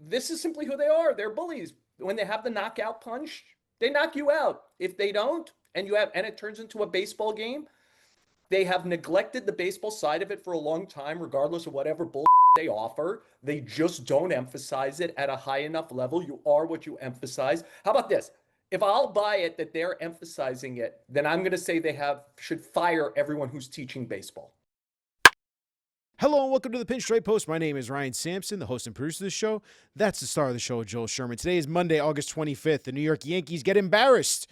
this is simply who they are. They're bullies. When they have the knockout punch, they knock you out. If they don't, and it turns into a baseball game, they have neglected the baseball side of it for a long time, regardless of whatever bull they offer. They just don't emphasize it at a high enough level. You are what you emphasize. How about this? If I'll buy it that they're emphasizing it, then I'm going to say should fire everyone who's teaching baseball. Hello and welcome to the Pinstripe Post. My name is Ryan Sampson, the host and producer of the show. That's the star of the show, Joel Sherman. Today is Monday, August 25th. The New York Yankees get embarrassed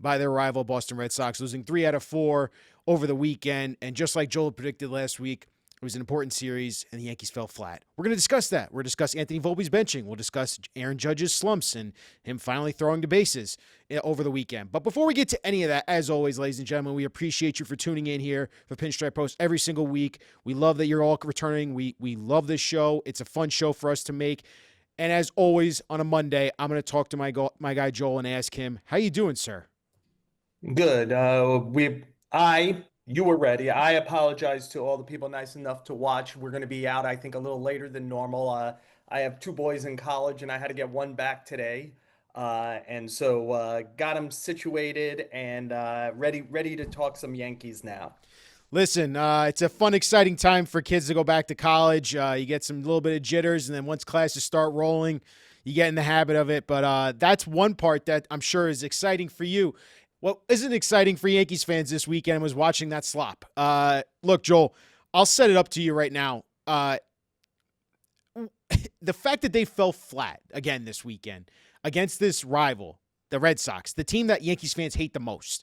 by their rival Boston Red Sox, losing 3 out of 4 over the weekend. And just like Joel predicted last week, it was an important series, and the Yankees fell flat. We're going to discuss that. We're going to discuss Anthony Volpe's benching. We'll discuss Aaron Judge's slumps and him finally throwing the bases over the weekend. But before we get to any of that, as always, ladies and gentlemen, we appreciate you for tuning in here for Pinstripe Post every single week. We love that you're all returning. We love this show. It's a fun show for us to make. And as always, on a Monday, I'm going to talk to my guy Joel and ask him, how you doing, sir? Good. You were ready. I apologize to all the people nice enough to watch. We're going to be out, I think, a little later than normal. I have 2 boys in college, and I had to get one back today. And so got them situated and ready to talk some Yankees now. Listen, it's a fun, exciting time for kids to go back to college. You get some little bit of jitters, and then once classes start rolling, you get in the habit of it. But that's one part that I'm sure is exciting for you. What isn't exciting for Yankees fans this weekend was watching that slop. Look, Joel, I'll set it up to you right now. The fact that they fell flat again this weekend against this rival, the Red Sox, the team that Yankees fans hate the most.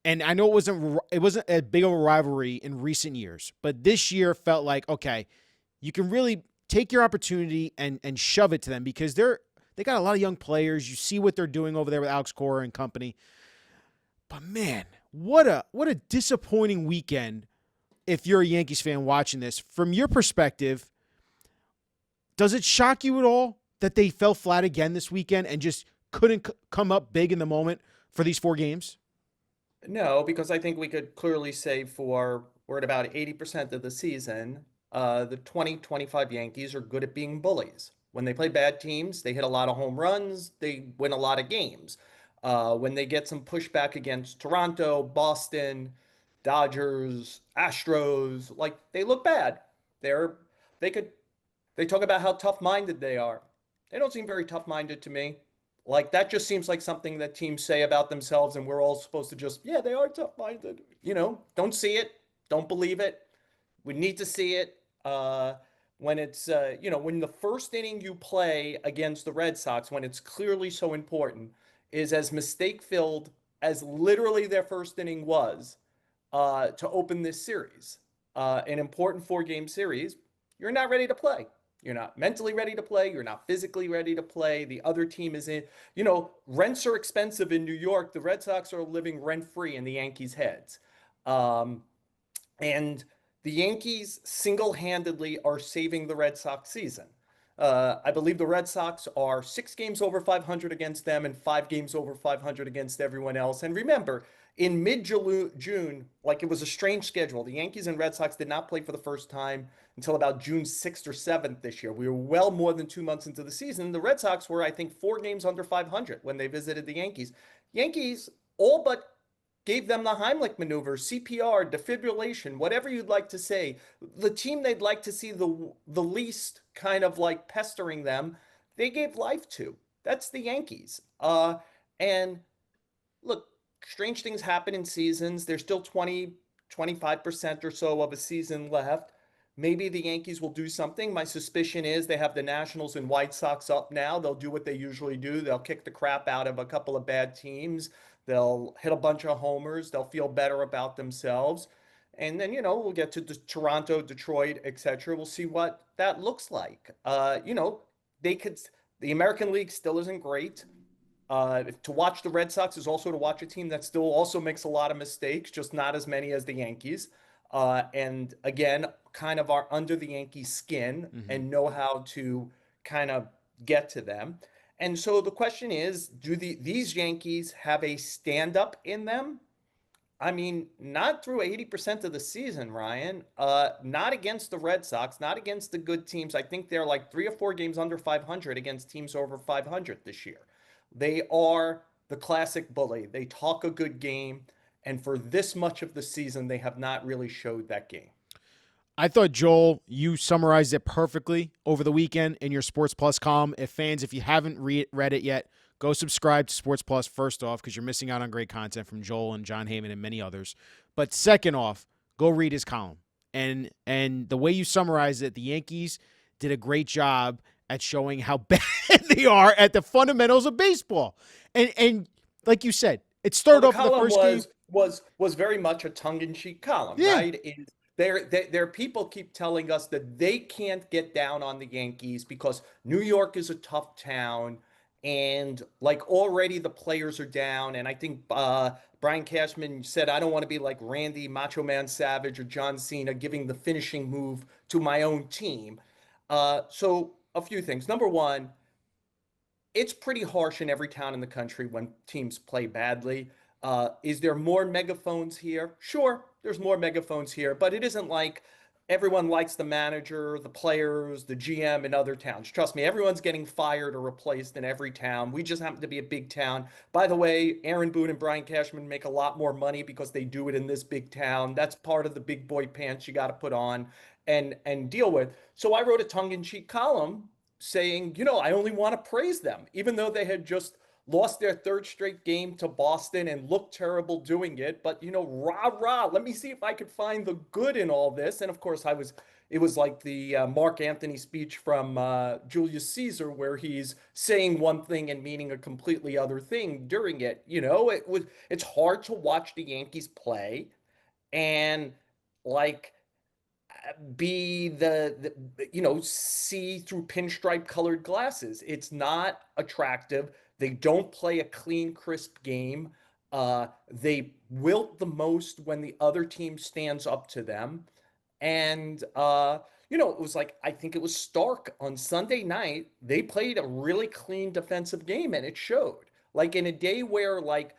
And I know it wasn't as big of a rivalry in recent years, but this year felt like, okay, you can really take your opportunity and shove it to them because they got a lot of young players. You see what they're doing over there with Alex Cora and company. But man, what a disappointing weekend if you're a Yankees fan watching this. From your perspective, does it shock you at all that they fell flat again this weekend and just couldn't come up big in the moment for these 4 games? No, because I think we could clearly say we're at about 80% of the season, the 2025 Yankees are good at being bullies. When they play bad teams, they hit a lot of home runs, they win a lot of games. When they get some pushback against Toronto, Boston, Dodgers, Astros, like they look bad. They're they could they talk about how tough-minded they are. They don't seem very tough-minded to me. Like that just seems like something that teams say about themselves, and we're all supposed to just, yeah, they are tough-minded. Don't see it, don't believe it. We need to see it. When it's when the first inning you play against the Red Sox, when it's clearly so important, is as mistake filled as literally their first inning was to open this series, an important 4-game series. You're not ready to play. You're not mentally ready to play. You're not physically ready to play. The other team is in, rents are expensive in New York. The Red Sox are living rent free in the Yankees' heads. And the Yankees single-handedly are saving the Red Sox season. I believe the Red Sox are 6 games over 500 against them and 5 games over 500 against everyone else. And remember, in mid-June, like it was a strange schedule. The Yankees and Red Sox did not play for the first time until about June 6th or 7th this year. We were well more than 2 months into the season. The Red Sox were, I think, 4 games under 500 when they visited the Yankees. Yankees all but gave them the Heimlich maneuver, CPR, defibrillation, whatever you'd like to say. The team they'd like to see the least kind of like pestering them, they gave life to. That's the Yankees. And look, strange things happen in seasons. There's still 25% or so of a season left. Maybe the Yankees will do something. My suspicion is they have the Nationals and White Sox up now. They'll do what they usually do. They'll kick the crap out of a couple of bad teams. They'll hit a bunch of homers. They'll feel better about themselves. And then, we'll get to Toronto, Detroit, etc. We'll see what that looks like. The American League still isn't great. To watch the Red Sox is also to watch a team that still also makes a lot of mistakes, just not as many as the Yankees. And again, kind of are under the Yankees' skin and know how to kind of get to them. And so the question is, do these Yankees have a stand-up in them? I mean, not through 80% of the season, Ryan. Not against the Red Sox, not against the good teams. I think they're like 3 or 4 games under 500 against teams over 500 this year. They are the classic bully. They talk a good game, and for this much of the season, they have not really showed that game. I thought, Joel, you summarized it perfectly over the weekend in your Sports Plus column. If you haven't read it yet, go subscribe to Sports Plus first off, because you're missing out on great content from Joel and John Heyman and many others. But second off, go read his column. And the way you summarized it, the Yankees did a great job at showing how bad they are at the fundamentals of baseball. And like you said, it started Well, off the in the column first game. was very much a tongue-in-cheek column, Yeah. right? There people keep telling us that they can't get down on the Yankees because New York is a tough town, and like already the players are down. And I think Brian Cashman said, "I don't want to be like Randy Macho Man Savage or John Cena giving the finishing move to my own team." So a few things. Number one, it's pretty harsh in every town in the country when teams play badly. Is there more megaphones here? Sure, there's more megaphones here, but it isn't like everyone likes the manager, the players, the GM in other towns. Trust me, everyone's getting fired or replaced in every town. We just happen to be a big town. By the way, Aaron Boone and Brian Cashman make a lot more money because they do it in this big town. That's part of the big boy pants you got to put on and deal with. So I wrote a tongue-in-cheek column saying, I only want to praise them, even though they had just lost their third straight game to Boston and looked terrible doing it. But, rah, rah, let me see if I could find the good in all this. And of course, it was like the Mark Antony speech from Julius Caesar, where he's saying one thing and meaning a completely other thing during it. It's hard to watch the Yankees play and like be see through pinstripe colored glasses. It's not attractive. They don't play a clean, crisp game. They wilt the most when the other team stands up to them. And it was like, I think it was stark on Sunday night. They played a really clean defensive game, and it showed. Like in a day where like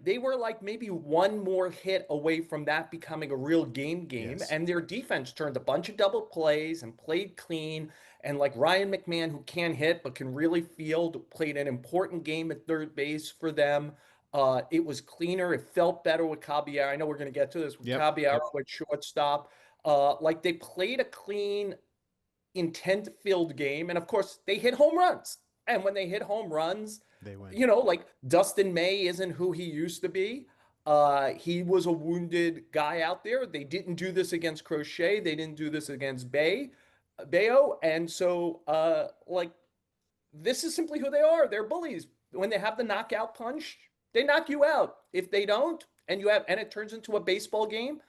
they were like maybe one more hit away from that becoming a real game, Yes. and their defense turned a bunch of double plays and played clean. And like Ryan McMahon, who can hit but can really field, played an important game at third base for them. It was cleaner. It felt better with Caballero. I know we're going to get to this with Yep. Caballero Yep. at shortstop. Like they played a clean, intent-filled game, and of course they hit home runs. And when they hit home runs, They win. like Dustin May isn't who he used to be. He was a wounded guy out there. They didn't do this against Crochet. They didn't do this against Bayo. And so, like, this is simply who they are. They're bullies. When they have the knockout punch, they knock you out. If they don't, and it turns into a baseball game,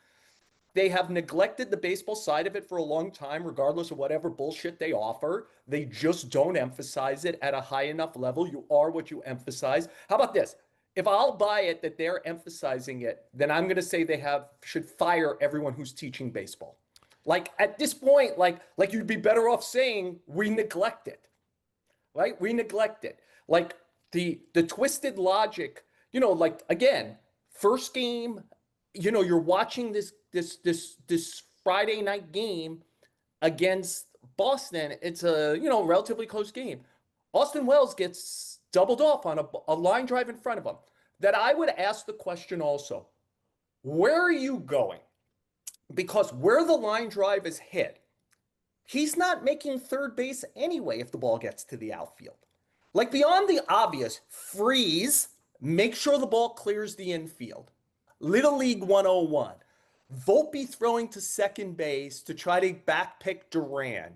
they have neglected the baseball side of it for a long time, regardless of whatever bullshit they offer. They just don't emphasize it at a high enough level. You are what you emphasize. How about this? If I'll buy it that they're emphasizing it, then I'm going to say they should fire everyone who's teaching baseball. Like at this point, like you'd be better off saying we neglect it, right? We neglect it. Like the twisted logic, like again, first game, you're watching this Friday night game against Boston. It's a relatively close game. Austin Wells gets doubled off on a line drive in front of him. That I would ask the question also, where are you going? Because where the line drive is hit, he's not making third base anyway if the ball gets to the outfield. Like beyond the obvious, freeze, make sure the ball clears the infield. Little League 101. Volpe throwing to second base to try to backpick Duran.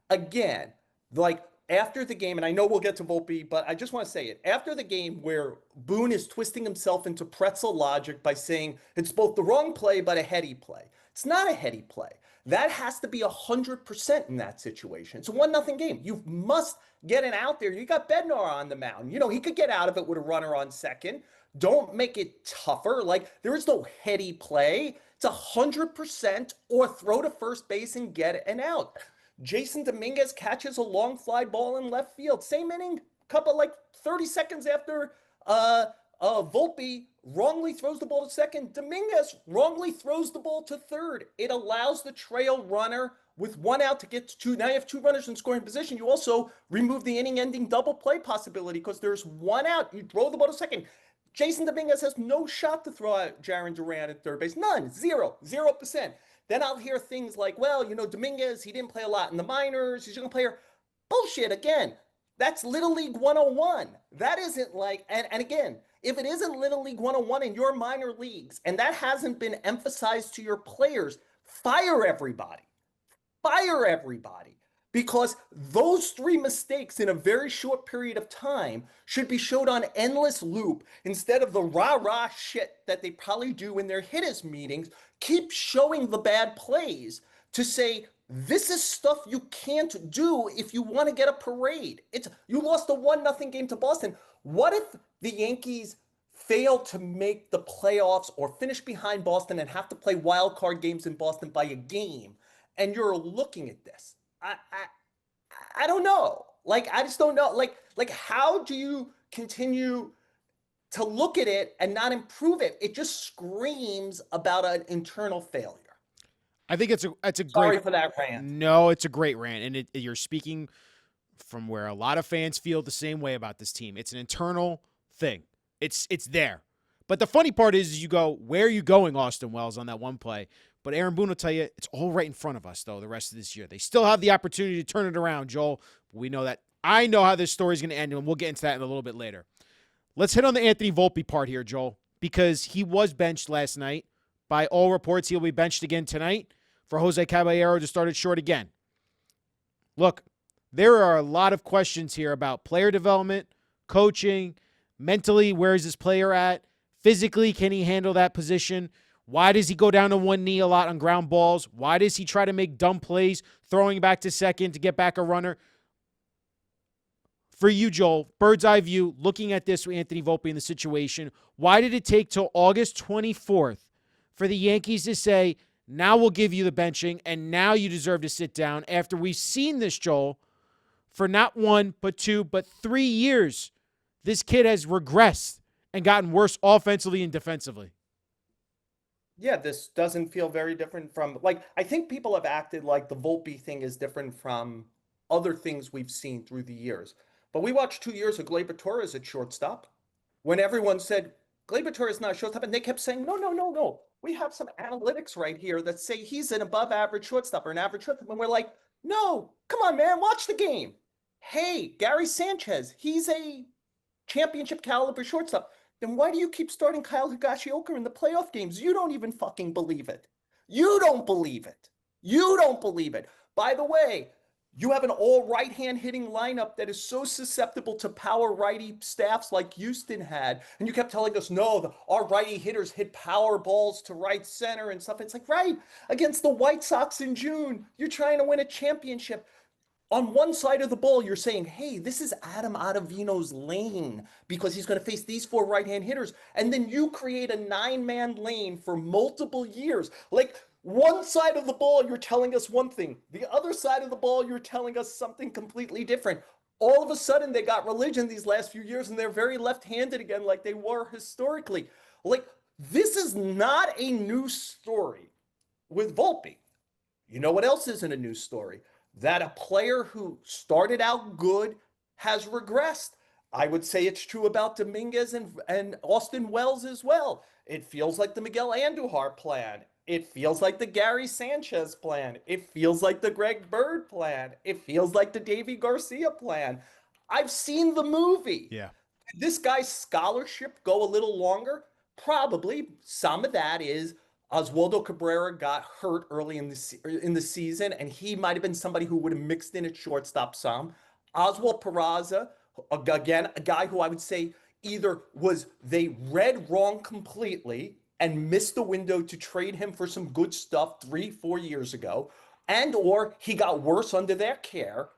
Again, like after the game, and I know we'll get to Volpe, but I just want to say it. After the game where Boone is twisting himself into pretzel logic by saying it's both the wrong play but a heady play. It's not a heady play. That has to be 100% in that situation. It's a 1-0 game. You must get it out there. You got Bednar on the mound. He could get out of it with a runner on second. Don't make it tougher. Like, there is no heady play. It's 100% or throw to first base and get an out. Jason Dominguez catches a long fly ball in left field. Same inning, couple like 30 seconds after Volpe wrongly throws the ball to second. Dominguez wrongly throws the ball to third. It allows the trail runner with one out to get to two. Now you have two runners in scoring position. You also remove the inning-ending double play possibility because there's one out. You throw the ball to second. Jason Dominguez has no shot to throw out Jaron Duran at third base. None. 0%. Then I'll hear things like, well, Dominguez, he didn't play a lot in the minors. He's a young player. Bullshit again. That's Little League 101. That isn't like, and again, if it isn't Little League 101 in your minor leagues, and that hasn't been emphasized to your players, fire everybody. Fire everybody. Because those three mistakes in a very short period of time should be showed on endless loop instead of the rah-rah shit that they probably do in their hitters meetings. Keep showing the bad plays to say, this is stuff you can't do if you want to get a parade. You lost a 1-0 game to Boston. What if the Yankees fail to make the playoffs or finish behind Boston and have to play wild card games in Boston by a game? And you're looking at this. I don't know. Like, I just don't know. Like, how do you continue to look at it and not improve it? It just screams about an internal failure. I think it's a great. Sorry for that rant. No, it's a great rant, and you're speaking from where a lot of fans feel the same way about this team. It's an internal thing. It's there. But the funny part is you go, where are you going, Austin Wells, on that one play? But Aaron Boone will tell you it's all right in front of us, though, the rest of this year. They still have the opportunity to turn it around, Joel. We know that. I know how this story's going to end, and we'll get into that in a little bit later. Let's hit on the Anthony Volpe part here, Joel, because he was benched last night. By all reports, he'll be benched again tonight for Jose Caballero to start it short again. Look, there are a lot of questions here about player development, coaching, mentally, where is this player at? Physically, can he handle that position? Why does he go down to one knee a lot on ground balls? Why does he try to make dumb plays, throwing back to second to get back a runner? For you, Joel, bird's eye view, looking at this with Anthony Volpe in the situation, why did it take till August 24th for the Yankees to say, now we'll give you the benching, and now you deserve to sit down after we've seen this, Joel, for not 1, but 2, but 3 years? This kid has regressed and gotten worse offensively and defensively. Yeah, this doesn't feel very different from, I think people have acted like the Volpe thing is different from other things we've seen through the years. But we watched 2 years of Gleyber Torres at shortstop when everyone said, Gleyber Torres is not a shortstop, and they kept saying, no. We have some analytics right here that say he's an above average shortstop or an average shortstop. And we're like, no, come on, man, watch the game. Hey, Gary Sanchez, he's a championship caliber shortstop. Then why do you keep starting Kyle Higashioka in the playoff games? You don't even fucking believe it. You don't believe it. You don't believe it. By the way, you have an all right-hand hitting lineup that is so susceptible to power righty staffs like Houston had. And you kept telling us, no, our righty hitters hit power balls to right center and stuff. It's like, right, against the White Sox in June, you're trying to win a championship. On one side of the ball, you're saying, hey, this is Adam Ottavino's lane because he's going to face these 4 right-hand hitters. And then you create a 9-man lane for multiple years. Like, one side of the ball, you're telling us one thing. The other side of the ball, you're telling us something completely different. All of a sudden, they got religion these last few years, and they're very left-handed again like they were historically. Like, this is not a new story with Volpe. You know what else isn't a new story? That a player who started out good has regressed. I would say it's true about Dominguez and Austin Wells as well. It feels like the Miguel Andujar plan. It feels like the Gary Sanchez plan. It feels like the Greg Bird plan. It feels like the Davy Garcia plan. I've seen the movie. Yeah. Did this guy's scholarship go a little longer? Probably. Some of that is Oswaldo Cabrera got hurt early in the season, and he might have been somebody who would have mixed in at shortstop some. Oswald Peraza, again, a guy who I would say either they read wrong completely and missed the window to trade him for some good stuff 3-4 years ago, and or he got worse under their care,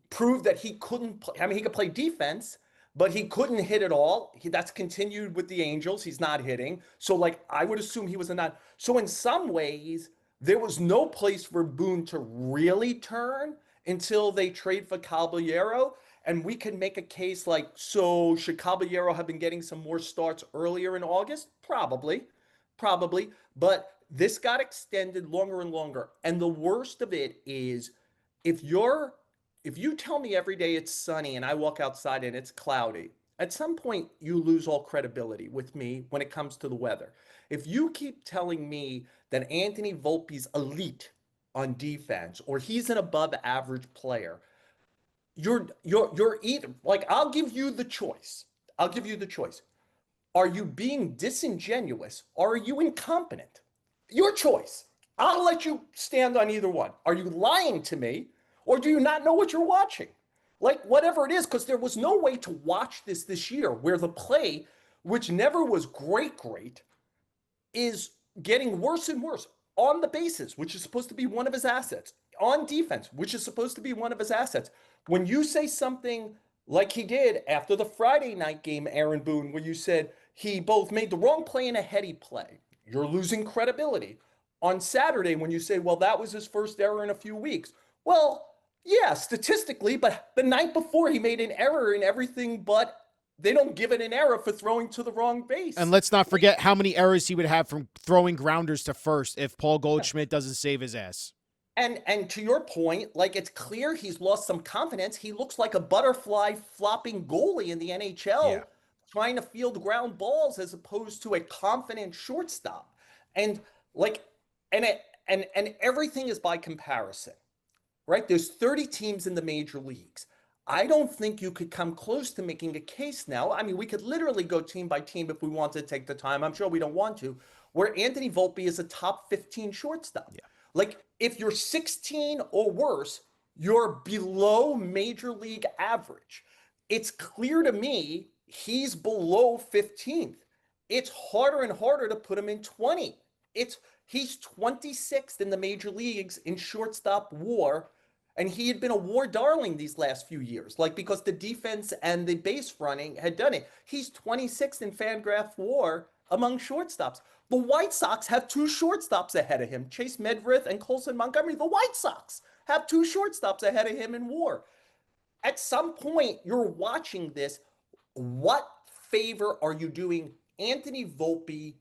proved that he couldn't play. I mean, he could play defense, but he couldn't hit at all. That's continued with the Angels. He's not hitting. So, I would assume he was a not. So, in some ways, there was no place for Boone to really turn until they trade for Caballero. And we can make a case like, so should Caballero have been getting some more starts earlier in August? Probably. But this got extended longer and longer. And the worst of it is if you're if you tell me every day it's sunny and I walk outside and it's cloudy, at some point you lose all credibility with me when it comes to the weather. If you keep telling me that Anthony Volpe's elite on defense or he's an above average player, you're either like, I'll give you the choice. I'll give you the choice. Are you being disingenuous or are you incompetent? Your choice. I'll let you stand on either one. Are you lying to me or do you not know what you're watching? Like, whatever it is, because there was no way to watch this year where the play, which never was great, is getting worse and worse on the bases, which is supposed to be one of his assets, on defense, which is supposed to be one of his assets. When you say something like he did after the Friday night game, Aaron Boone, where you said he both made the wrong play and a heady play, you're losing credibility. On Saturday, when you say, well, that was his first error in a few weeks, well, yeah, statistically, but the night before he made an error in everything, but they don't give it an error for throwing to the wrong base. And let's not forget how many errors he would have from throwing grounders to first if Paul Goldschmidt doesn't save his ass. And to your point, like, it's clear he's lost some confidence. He looks like a butterfly flopping goalie in the NHL, trying to field ground balls as opposed to a confident shortstop. And like, and everything is by comparison, right? There's 30 teams in the major leagues. I don't think you could come close to making a case now. I mean, we could literally go team by team if we wanted to take the time. I'm sure we don't want to, where Anthony Volpe is a top 15 shortstop. Yeah. Like, if you're 16 or worse, you're below major league average. It's clear to me he's below 15th. It's harder and harder to put him in 20. He's 26th in the major leagues in shortstop WAR, and he had been a WAR darling these last few years, like, because the defense and the base running had done it. He's 26th in Fangraph WAR among shortstops. The White Sox have two shortstops ahead of him, Chase Medrith and Colson Montgomery. The White Sox have two shortstops ahead of him in WAR. At some point, you're watching this. What favor are you doing Anthony Volpe,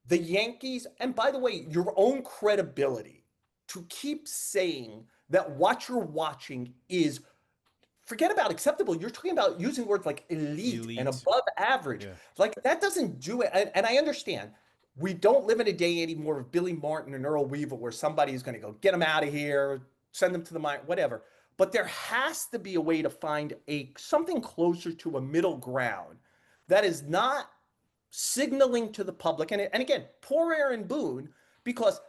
the Yankees, and by the way, your own credibility, to keep saying that what you're watching is, forget about acceptable, you're talking about using words like elite and above average. Yeah. Like, that doesn't do it. And I understand we don't live in a day anymore of Billy Martin and Earl Weaver where somebody is going to go, get them out of here, send them to the mine, whatever. But there has to be a way to find something closer to a middle ground that is not signaling to the public. And again, poor Aaron Boone, because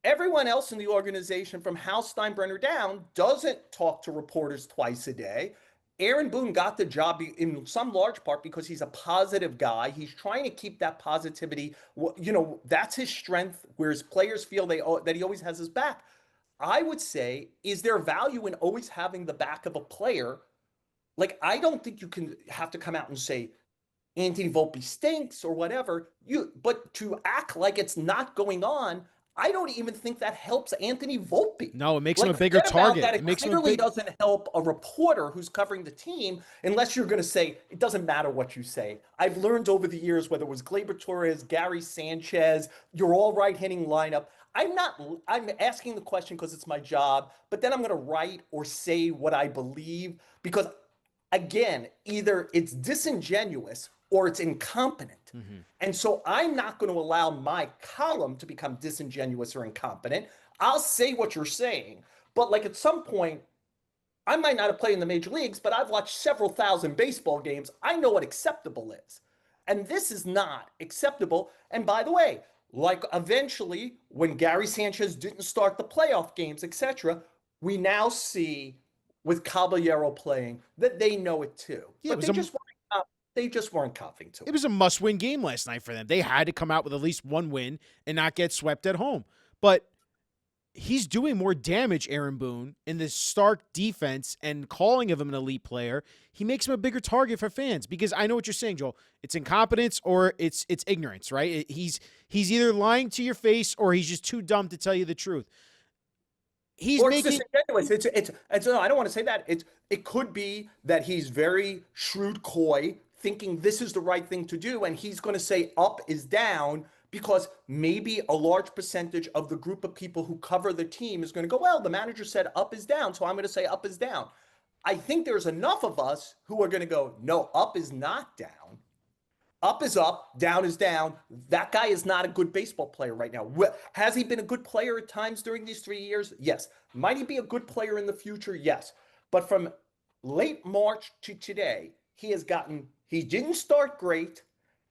everyone else in the organization from Hal Steinbrenner down doesn't talk to reporters twice a day. Aaron Boone got the job in some large part because he's a positive guy. He's trying to keep that positivity. You know, that's his strength, whereas players feel that he always has his back. I would say, is there value in always having the back of a player? Like, I don't think you can have to come out and say Anthony Volpe stinks or whatever. But to act like it's not going on, I don't even think that helps Anthony Volpe. No, it makes him a bigger target. It clearly doesn't help a reporter who's covering the team unless you're going to say, it doesn't matter what you say. I've learned over the years, whether it was Gleyber Torres, Gary Sanchez, your all right-hitting lineup. I'm asking the question because it's my job, but then I'm going to write or say what I believe because, again, either it's disingenuous or it's incompetent. Mm-hmm. And so I'm not going to allow my column to become disingenuous or incompetent. I'll say what you're saying. But like, at some point, I might not have played in the major leagues, but I've watched several thousand baseball games. I know what acceptable is. And this is not acceptable. And by the way, like, eventually, when Gary Sanchez didn't start the playoff games, etc., we now see with Caballero playing that they know it too. Yeah, but they just weren't coughing to it. It was a must-win game last night for them. They had to come out with at least one win and not get swept at home. But he's doing more damage, Aaron Boone, in this stark defense and calling of him an elite player. He makes him a bigger target for fans because I know what you're saying, Joel. It's incompetence or it's ignorance, right? He's either lying to your face or he's just too dumb to tell you the truth. he's Or it's making disingenuous. It's no, I don't want to say that. It could be that he's very shrewd, coy, thinking this is the right thing to do, and he's going to say up is down because maybe a large percentage of the group of people who cover the team is going to go, well, the manager said up is down, so I'm going to say up is down. I think there's enough of us who are going to go, no, up is not down. Up is up, down is down. That guy is not a good baseball player right now. Has he been a good player at times during these 3 years? Yes. Might he be a good player in the future? Yes. But from late March to today, he didn't start great,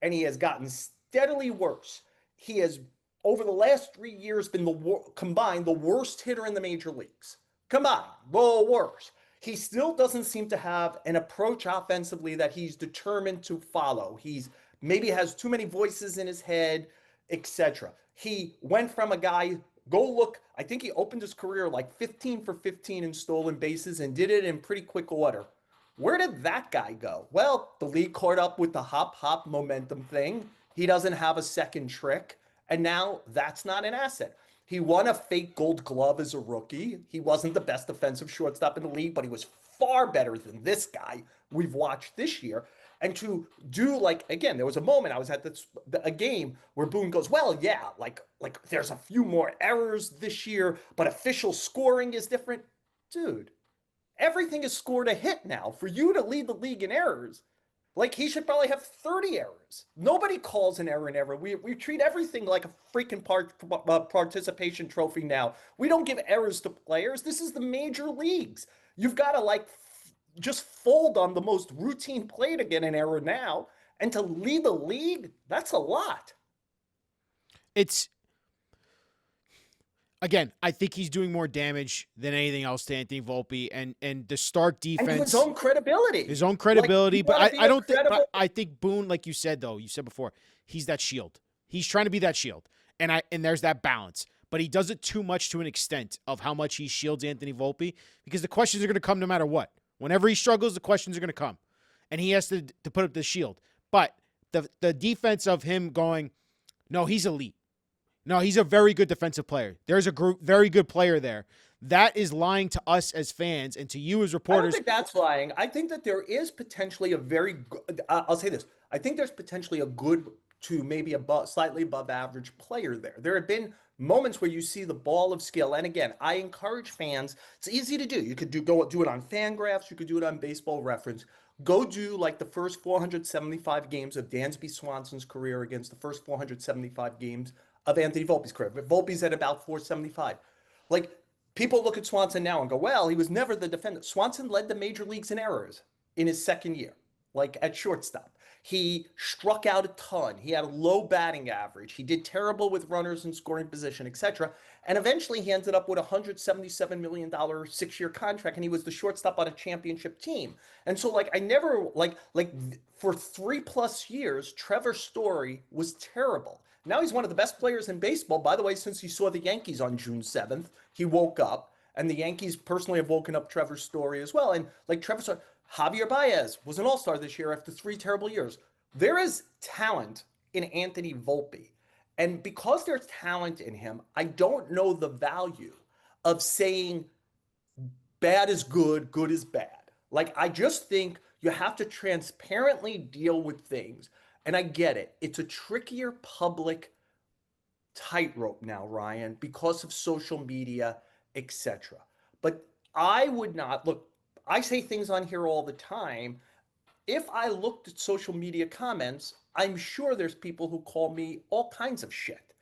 and he has gotten steadily worse. He has, over the last 3 years, been combined the worst hitter in the major leagues. Combined, the worst. He still doesn't seem to have an approach offensively that he's determined to follow. He's maybe has too many voices in his head, etc. He went from a guy, go look, I think he opened his career like 15 for 15 in stolen bases and did it in pretty quick order. Where did that guy go? Well, the league caught up with the hop hop momentum thing. He doesn't have a second trick, and now that's not an asset. He won a fake gold glove as a rookie. He wasn't the best defensive shortstop in the league, but he was far better than this guy we've watched this year. And to do like, again, there was a moment I was at a game where Boone goes, well, yeah, like there's a few more errors this year, but official scoring is different. Dude, everything is scored a hit now. For you to lead the league in errors, like he should probably have 30 errors. Nobody calls an error an error. We treat everything like a freaking participation trophy now. We don't give errors to players. This is the major leagues. You've got to like just fold on the most routine play to get an error now. And to lead the league, that's a lot. It's again, I think he's doing more damage than anything else to Anthony Volpe and the Stark defense. And his own credibility. His own credibility. Like, but I don't think, I think Boone, like you said, though, you said before, he's that shield. He's trying to be that shield. And there's that balance. But he does it too much to an extent of how much he shields Anthony Volpe because the questions are going to come no matter what. Whenever he struggles, the questions are going to come. And he has to put up the shield. But the defense of him going, no, he's elite. No, he's a very good defensive player. There's a very good player there. That is lying to us as fans and to you as reporters. I don't think that's lying. I think that there is potentially a very good, I'll say this. I think there's potentially a good to maybe slightly above average player there. There have been moments where you see the ball of skill. And again, I encourage fans. It's easy to do. You could do it on Fangraphs. You could do it on Baseball Reference. Go do like the first 475 games of Dansby Swanson's career against the first 475 games of Anthony Volpe's career. Volpe's at about 475. Like, people look at Swanson now and go, well, he was never the defender. Swanson led the major leagues in errors in his second year, like at shortstop. He struck out a ton. He had a low batting average. He did terrible with runners in scoring position, etc. And eventually he ended up with a $177 million 6-year contract, and he was the shortstop on a championship team. And so, like, I never, like for 3+ years, Trevor Story was terrible. Now he's one of the best players in baseball. By the way, since he saw the Yankees on June 7th, he woke up, and the Yankees personally have woken up Trevor Story as well. And like Trevor Story, Javier Baez was an all-star this year after 3 terrible years. There is talent in Anthony Volpe. And because there's talent in him, I don't know the value of saying bad is good, good is bad. Like, I just think you have to transparently deal with things. And I get it. It's a trickier public tightrope now, Ryan, because of social media, etc. But I would not look. I say things on here all the time. If I looked at social media comments, I'm sure there's people who call me all kinds of shit.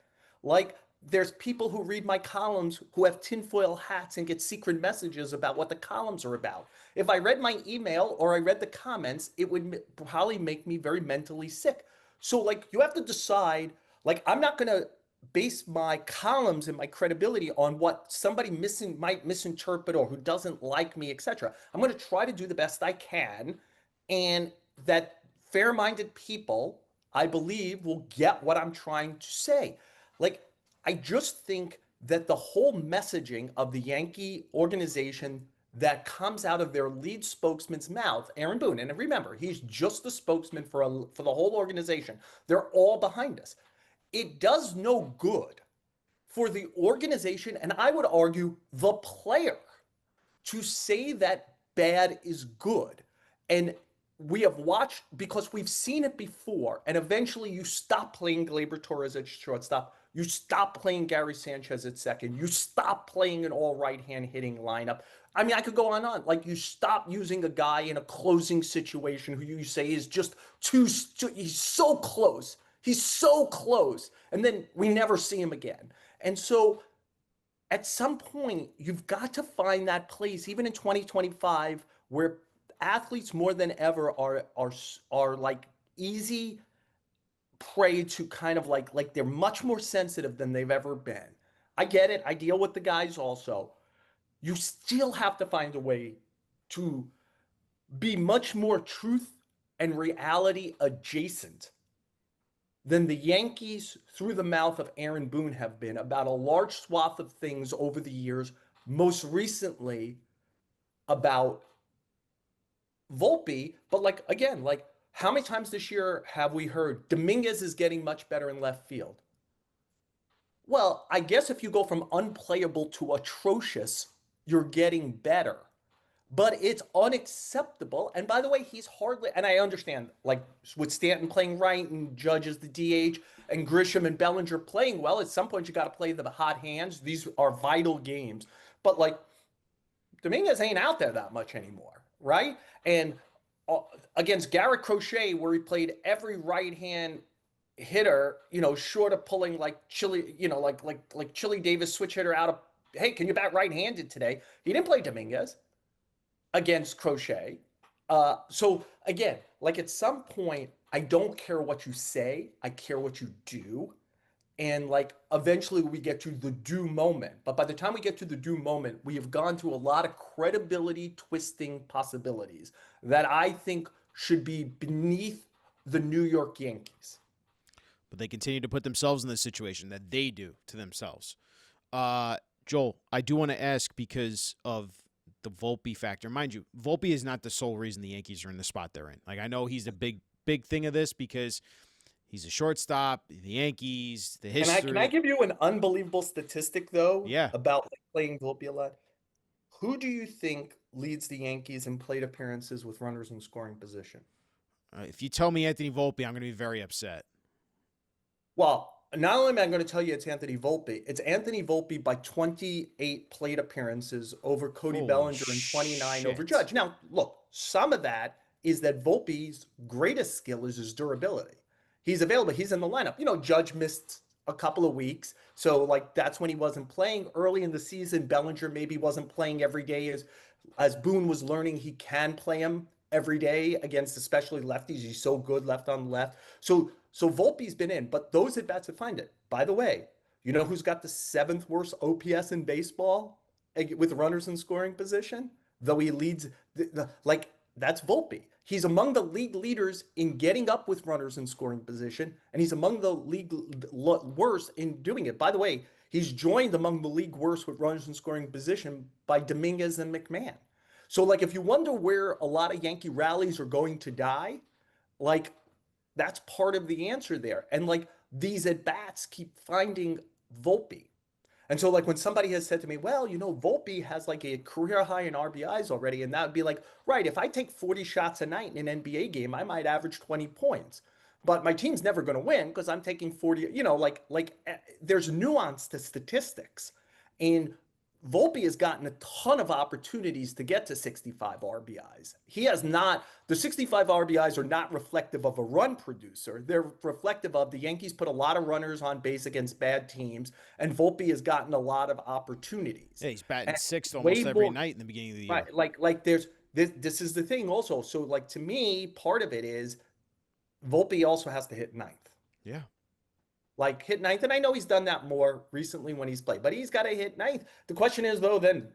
Like, there's people who read my columns who have tinfoil hats and get secret messages about what the columns are about. If I read my email or I read the comments, it would probably make me very mentally sick. So, like, you have to decide, like, I'm not going to base my columns and my credibility on what somebody might misinterpret or who doesn't like me, etc. I'm going to try to do the best I can, and that fair-minded people, I believe, will get what I'm trying to say. Like, I just think that the whole messaging of the Yankee organization that comes out of their lead spokesman's mouth, Aaron Boone, and remember, he's just the spokesman for the whole organization. They're all behind us. It does no good for the organization, and I would argue the player, to say that bad is good. And we have watched, because we've seen it before, and eventually you stop playing Gleyber Torres at shortstop, you stop playing Gary Sanchez at second, you stop playing an all right-hand hitting lineup. I mean, I could go on and on. Like, you stop using a guy in a closing situation who you say is just he's so close. He's so close. And then we never see him again. And so at some point, you've got to find that place, even in 2025, where athletes more than ever are like easy prey to kind of like they're much more sensitive than they've ever been. I get it. I deal with the guys also. You still have to find a way to be much more truth and reality adjacent than the Yankees, through the mouth of Aaron Boone, have been about a large swath of things over the years, most recently about Volpe. But like, again, like, how many times this year have we heard Dominguez is getting much better in left field? Well, I guess if you go from unplayable to atrocious, you're getting better. But it's unacceptable. And by the way, he's hardly, and I understand, like, with Stanton playing right and Judge as the DH and Grisham and Bellinger playing well, at some point you got to play the hot hands. These are vital games. But like, Dominguez ain't out there that much anymore, right? And against Garrett Crochet, where he played every right-hand hitter, short of pulling like Chili, like Chili Davis switch hitter out of, hey, can you bat right-handed today? He didn't play Dominguez against Crochet. So again, like, at some point, I don't care what you say, I care what you do. And like, eventually we get to the do moment. But by the time we get to the do moment, we have gone through a lot of credibility twisting possibilities that I think should be beneath the New York Yankees. But they continue to put themselves in this situation that they do to themselves. Joel, I do want to ask, because of the Volpe factor. Mind you, Volpe is not the sole reason the Yankees are in the spot they're in. Like, I know he's a big thing of this because he's a shortstop, the Yankees, the history. Can I give you an unbelievable statistic, though? Yeah. About like, playing Volpe a lot? Who do you think leads the Yankees in plate appearances with runners in scoring position? If you tell me Anthony Volpe, I'm going to be very upset. Well, not only am I going to tell you it's Anthony Volpe, it's Anthony Volpe by 28 plate appearances over Cody Holy Bellinger and 29 shit. over Judge. Now, look, some of that is that Volpe's greatest skill is his durability. He's available. He's in the lineup. Judge missed a couple of weeks. So, like, that's when he wasn't playing. Early in the season, Bellinger maybe wasn't playing every day. As Boone was learning, he can play him every day against especially lefties. He's so good left on left. So Volpe's been in, but those at bats that find it. By the way, you know who's got the 7th worst OPS in baseball with runners in scoring position? Though he leads, that's Volpe. He's among the league leaders in getting up with runners in scoring position, and he's among the league worst in doing it. By the way, he's joined among the league worst with runners in scoring position by Dominguez and McMahon. So, like, if you wonder where a lot of Yankee rallies are going to die, like, that's part of the answer there. And like, these at-bats keep finding Volpe. And so, like, when somebody has said to me, well, Volpe has like a career high in RBIs already, and that would be like, right, if I take 40 shots a night in an NBA game, I might average 20 points. But my team's never going to win because I'm taking 40, there's nuance to statistics. And Volpe has gotten a ton of opportunities to get to 65 RBIs. He has not, the 65 RBIs are not reflective of a run producer. They're reflective of the Yankees put a lot of runners on base against bad teams, and Volpe has gotten a lot of opportunities. Yeah, he's batting 6th almost every night in the beginning of the year. Right, like there's, this is the thing also. So, like, to me, part of it is Volpe also has to hit 9th. Yeah. Like, hit 9th, and I know he's done that more recently when he's played, but he's got to hit 9th. The question is, though, then,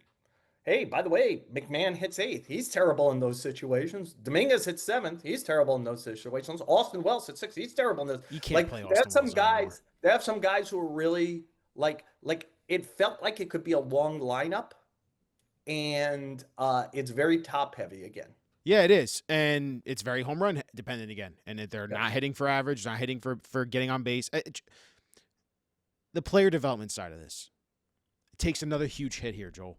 hey, by the way, McMahon hits 8th. He's terrible in those situations. Dominguez hits 7th. He's terrible in those situations. Austin Wells hits 6th. He's terrible in those. You can't play Austin Wells anymore. They have some guys who are really, like it felt like it could be a long lineup, and it's very top-heavy again. Yeah, it is. And it's very home run dependent again. And if they're not hitting for average, not hitting for getting on base. the player development side of this. It takes another huge hit here, Joel.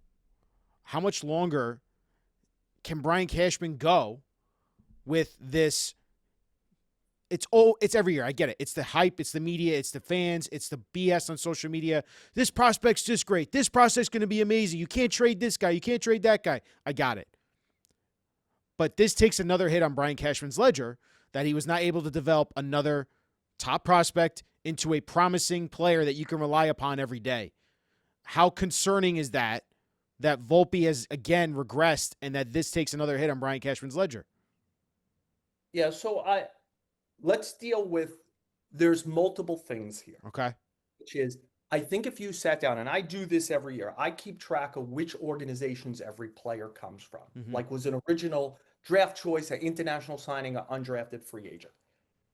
How much longer can Brian Cashman go with this? It's every year. I get it. It's the hype. It's the media. It's the fans. It's the BS on social media. This prospect's just great. This prospect's going to be amazing. You can't trade this guy. You can't trade that guy. I got it. But this takes another hit on Brian Cashman's ledger that he was not able to develop another top prospect into a promising player that you can rely upon every day. How concerning is that Volpe has again regressed and that this takes another hit on Brian Cashman's ledger? Yeah, so let's deal with, there's multiple things here. Okay. Which is, I think if you sat down, and I do this every year, I keep track of which organizations every player comes from. Like, was an original draft choice, an international signing, an undrafted free agent.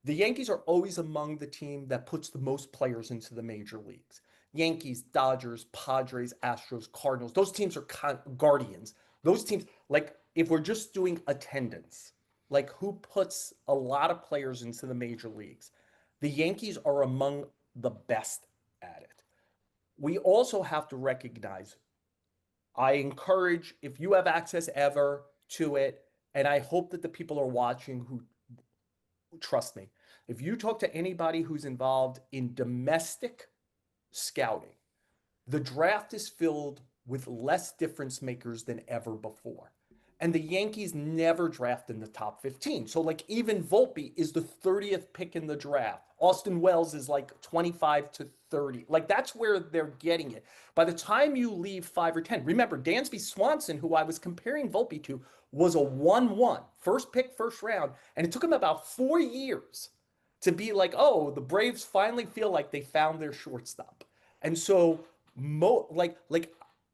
The Yankees are always among the team that puts the most players into the major leagues. Yankees, Dodgers, Padres, Astros, Cardinals. Those teams are Guardians. Those teams, like, if we're just doing attendance, like, who puts a lot of players into the major leagues? The Yankees are among the best at it. We also have to recognize, I encourage, if you have access ever to it, and I hope that the people are watching who trust me, if you talk to anybody who's involved in domestic scouting, the draft is filled with less difference makers than ever before. And the Yankees never draft in the top 15. So, like, even Volpe is the 30th pick in the draft. Austin Wells is like 25 to 30. Like, that's where they're getting it. By the time you leave 5 or 10, remember, Dansby Swanson, who I was comparing Volpe to, was a 1-1, first pick, first round. And it took him about 4 years to be like, oh, the Braves finally feel like they found their shortstop. And so,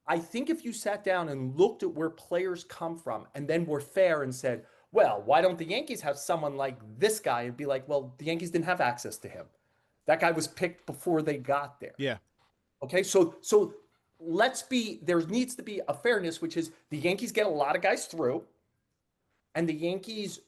I think if you sat down and looked at where players come from and then were fair and said, well, why don't the Yankees have someone like this guy? And be like, well, the Yankees didn't have access to him. That guy was picked before they got there. Yeah. Okay, so there needs to be a fairness, which is the Yankees get a lot of guys through, and the Yankees,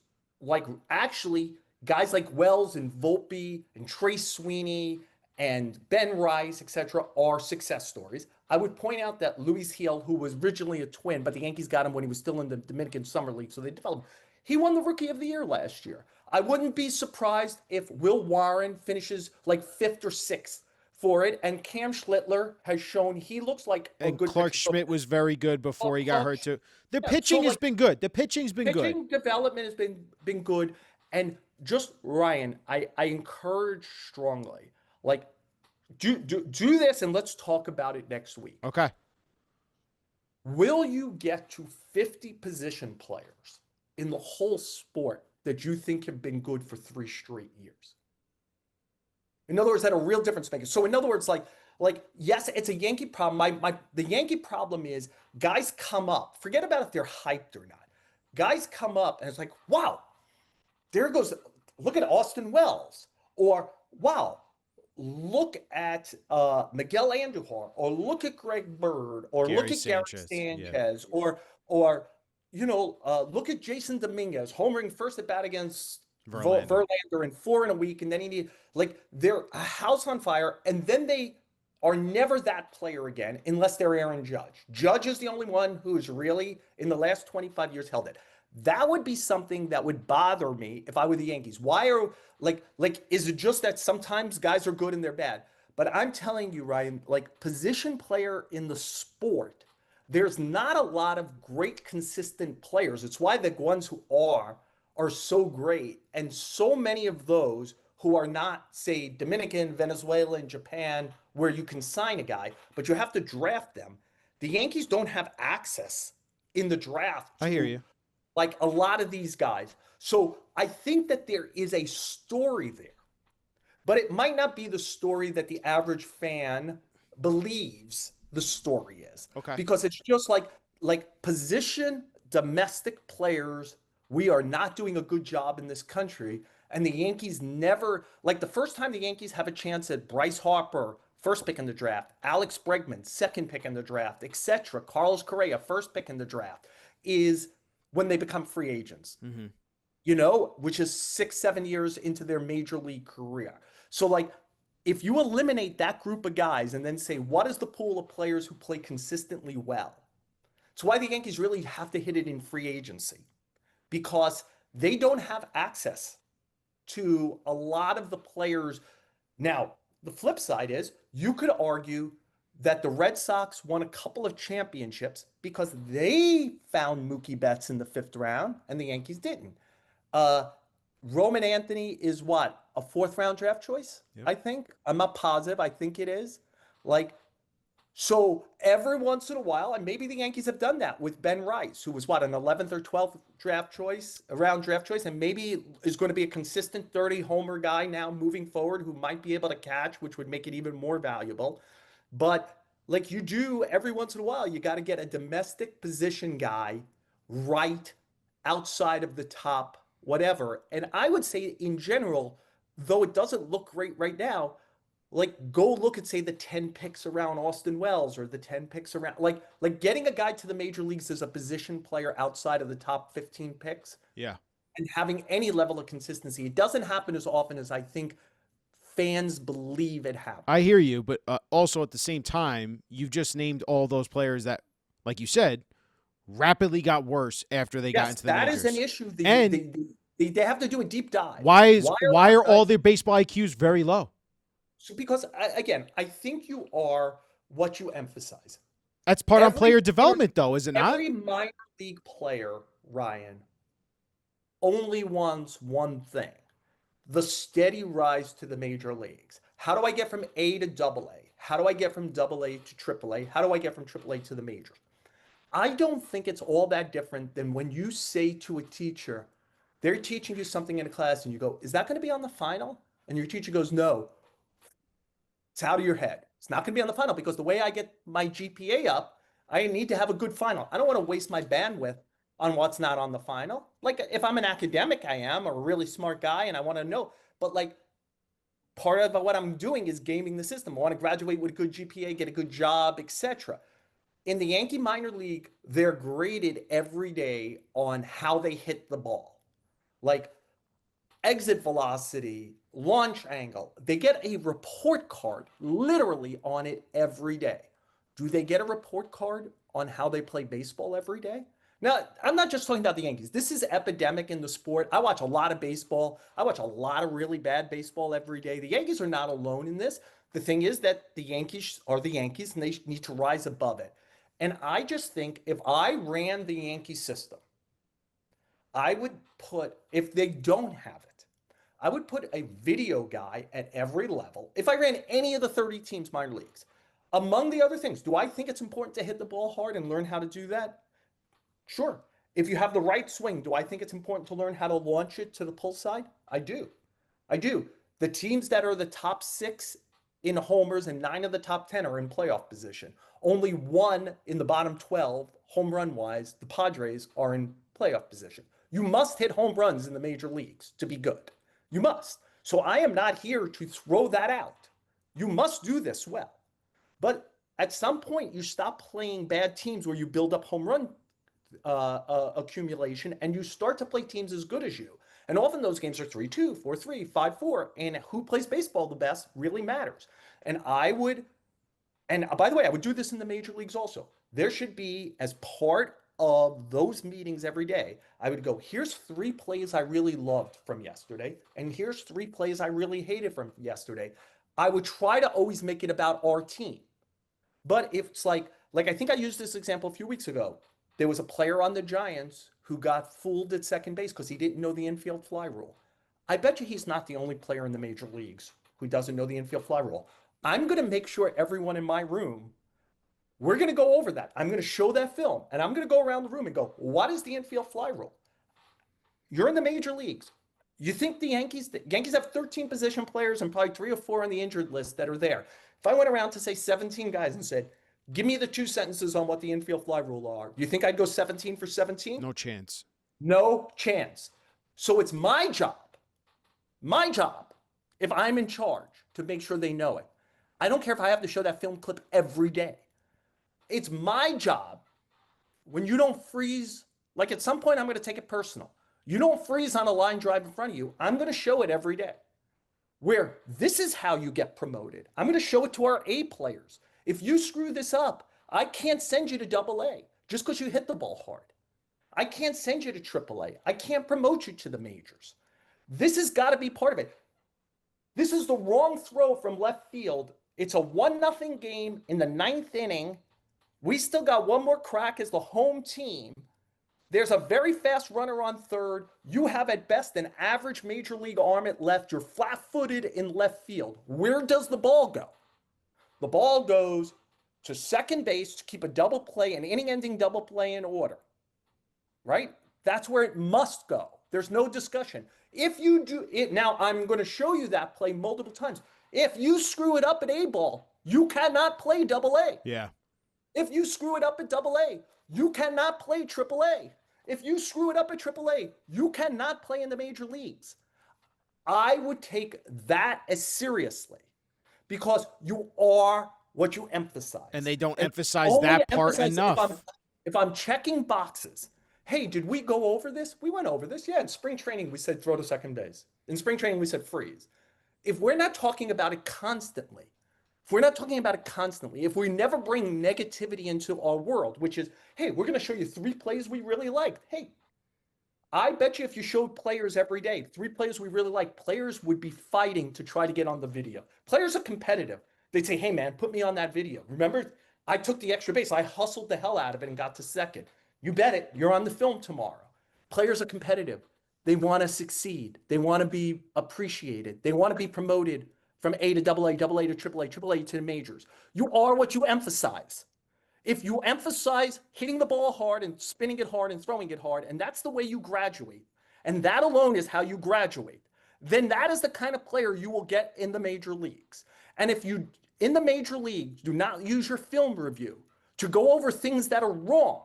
like, actually, guys like Wells and Volpe and Trace Sweeney and Ben Rice, etc., are success stories. I would point out that Luis Gil, who was originally a Twin, but the Yankees got him when he was still in the Dominican Summer League, so they developed him. He won the Rookie of the Year last year. I wouldn't be surprised if Will Warren finishes like 5th or 6th for it, and Cam Schlittler has shown he looks like a good Clark pitcher. Schmidt was very good before he got hurt too. The pitching has been good. The pitching's been good. Pitching development has been good. And just, Ryan, I encourage strongly, like, do this, and let's talk about it next week. Okay. Will you get to 50 position players in the whole sport that you think have been good for 3 straight years? In other words, that a real difference maker. So in other words, like yes, it's a Yankee problem. The Yankee problem is guys come up. Forget about if they're hyped or not. Guys come up and it's like, wow, there goes. Look at Austin Wells, or wow, look at Miguel Andujar, or look at Greg Bird, or look at Gary Sanchez, yeah. or look at Jason Dominguez, homering first at bat against Verlander in 4 in a week, and then he need, like, they're a house on fire, and then they are never that player again unless they're Aaron Judge. Judge is the only one who's really in the last 25 years held it. That would be something that would bother me if I were the Yankees. Why are is it just that sometimes guys are good and they're bad? But I'm telling you, Ryan, like, position player in the sport, there's not a lot of great consistent players. It's why the ones who are so great, and so many of those who are not, say, Dominican, Venezuelan, Japan, where you can sign a guy, but you have to draft them. The Yankees don't have access in the draft. I hear you. Like a lot of these guys. So I think that there is a story there, but it might not be the story that the average fan believes the story is. Okay. Because it's just like position domestic players, we are not doing a good job in this country. And the Yankees never, like, the first time the Yankees have a chance at Bryce Harper, first pick in the draft, Alex Bregman, second pick in the draft, etc., Carlos Correa, first pick in the draft, is when they become free agents, which is 6-7 years into their major league career. So, like, if you eliminate that group of guys and then say, what is the pool of players who play consistently well? It's why the Yankees really have to hit it in free agency, because they don't have access to a lot of the players. Now, the flip side is you could argue that the Red Sox won a couple of championships because they found Mookie Betts in the 5th round and the Yankees didn't. Uh, Roman Anthony is what? A 4th round draft choice? Yep. I think. I'm not positive. I think it is. Like, so every once in a while, and maybe the Yankees have done that with Ben Rice, who was what, an 11th or 12th round draft choice, and maybe is going to be a consistent 30 homer guy now moving forward who might be able to catch, which would make it even more valuable. But like you do every once in a while, you got to get a domestic position guy right outside of the top, whatever. And I would say in general, though it doesn't look great right now, like go look at say the 10 picks around Austin Wells or the 10 picks around like getting a guy to the major leagues as a position player outside of the top 15 picks. Yeah. And having any level of consistency. It doesn't happen as often as I think fans believe it happens. I hear you, but also at the same time, you've just named all those players that, like you said, rapidly got worse after they got into the majors. That is an issue. They have to do a deep dive. Why are all their baseball IQs very low? So because, again, I think you are what you emphasize. That's part on player development, though, is it not? Every minor league player, Ryan, only wants one thing: the steady rise to the major leagues. How do I get from A to AA? How do I get from AA to AAA? How do I get from AAA to the majors? I don't think it's all that different than when you say to a teacher, they're teaching you something in a class and you go, is that going to be on the final? And your teacher goes, no. It's out of your head. It's not going to be on the final because the way I get my GPA up, I need to have a good final. I don't want to waste my bandwidth on what's not on the final. Like if I'm an academic, I am, or a really smart guy and I want to know, but like part of what I'm doing is gaming the system. I want to graduate with a good GPA, get a good job, etc. In the Yankee minor league, they're graded every day on how they hit the ball. Like exit velocity, launch angle. They get a report card literally on it every day. Do they get a report card on how they play baseball every day? Now, I'm not just talking about the Yankees. This is epidemic in the sport. I watch a lot of baseball. I watch a lot of really bad baseball every day. The Yankees are not alone in this. The thing is that the Yankees are the Yankees and they need to rise above it. And I just think if I ran the Yankee system, I would put, if they don't have it, I would put a video guy at every level. If I ran any of the 30 teams minor leagues, among the other things, do I think it's important to hit the ball hard and learn how to do that? Sure. If you have the right swing, do I think it's important to learn how to launch it to the pull side? I do. I do. The teams that are the top 6 in homers and 9 of the top 10 are in playoff position. Only 1 in the bottom 12, home run wise, the Padres are in playoff position. You must hit home runs in the major leagues to be good. You must. So I am not here to throw that out. You must do this well. But at some point, you stop playing bad teams where you build up home run accumulation and you start to play teams as good as you. And often those games are 3-2, 4-3, 5-4. And who plays baseball the best really matters. And by the way, I would do this in the major leagues also. There should be, as part of those meetings every day, I would go, here's 3 plays I really loved from yesterday, and here's 3 plays I really hated from yesterday. I would try to always make it about our team. But if it's like I think I used this example a few weeks ago. There was a player on the Giants who got fooled at second base because he didn't know the infield fly rule. I bet you he's not the only player in the major leagues who doesn't know the infield fly rule. I'm going to make sure everyone in my room, we're going to go over that. I'm going to show that film, and I'm going to go around the room and go, what is the infield fly rule? You're in the major leagues. You think the Yankees have 13 position players and probably 3 or 4 on the injured list that are there. If I went around to say 17 guys and said, give me the 2 sentences on what the infield fly rule are, you think I'd go 17 for 17? No chance. No chance. So it's my job, if I'm in charge, to make sure they know it. I don't care if I have to show that film clip every day. It's my job when you don't freeze, like at some point I'm going to take it personal. You don't freeze on a line drive in front of you. I'm going to show it every day. where this is how you get promoted. I'm going to show it to our A players. If you screw this up, I can't send you to double A just because you hit the ball hard. I can't send you to triple A. I can't promote you to the majors. This has got to be part of it. This is the wrong throw from left field. It's a 1-0 game in the 9th inning. We still got one more crack as the home team. There's a very fast runner on third. You have at best an average major league arm at left. You're flat-footed in left field. Where does the ball go? The ball goes to second base to keep a double play, an inning-ending double play in order, right? That's where it must go. There's no discussion. If you do it, now I'm going to show you that play multiple times. If you screw it up at A ball, you cannot play double A. Yeah. If you screw it up at double A, you cannot play triple A. If you screw it up at triple A, you cannot play in the major leagues. I would take that as seriously because you are what you emphasize. And they don't emphasize that part enough. If I'm checking boxes, hey, did we go over this? We went over this. Yeah, in spring training, we said throw to second base. In spring training, we said freeze. If we're not talking about it constantly, if we never bring negativity into our world, which is, hey, we're going to show you 3 plays we really liked. Hey, I bet you if you showed players every day, 3 plays we really like, players would be fighting to try to get on the video. Players are competitive. They'd say, hey, man, put me on that video. Remember, I took the extra base. I hustled the hell out of it and got to second. You bet it. You're on the film tomorrow. Players are competitive. They want to succeed. They want to be appreciated. They want to be promoted from A to double A to triple A to the majors. You are what you emphasize. If you emphasize hitting the ball hard and spinning it hard and throwing it hard, and that's the way you graduate, and that alone is how you graduate, then that is the kind of player you will get in the major leagues. And if you, in the major leagues, do not use your film review to go over things that are wrong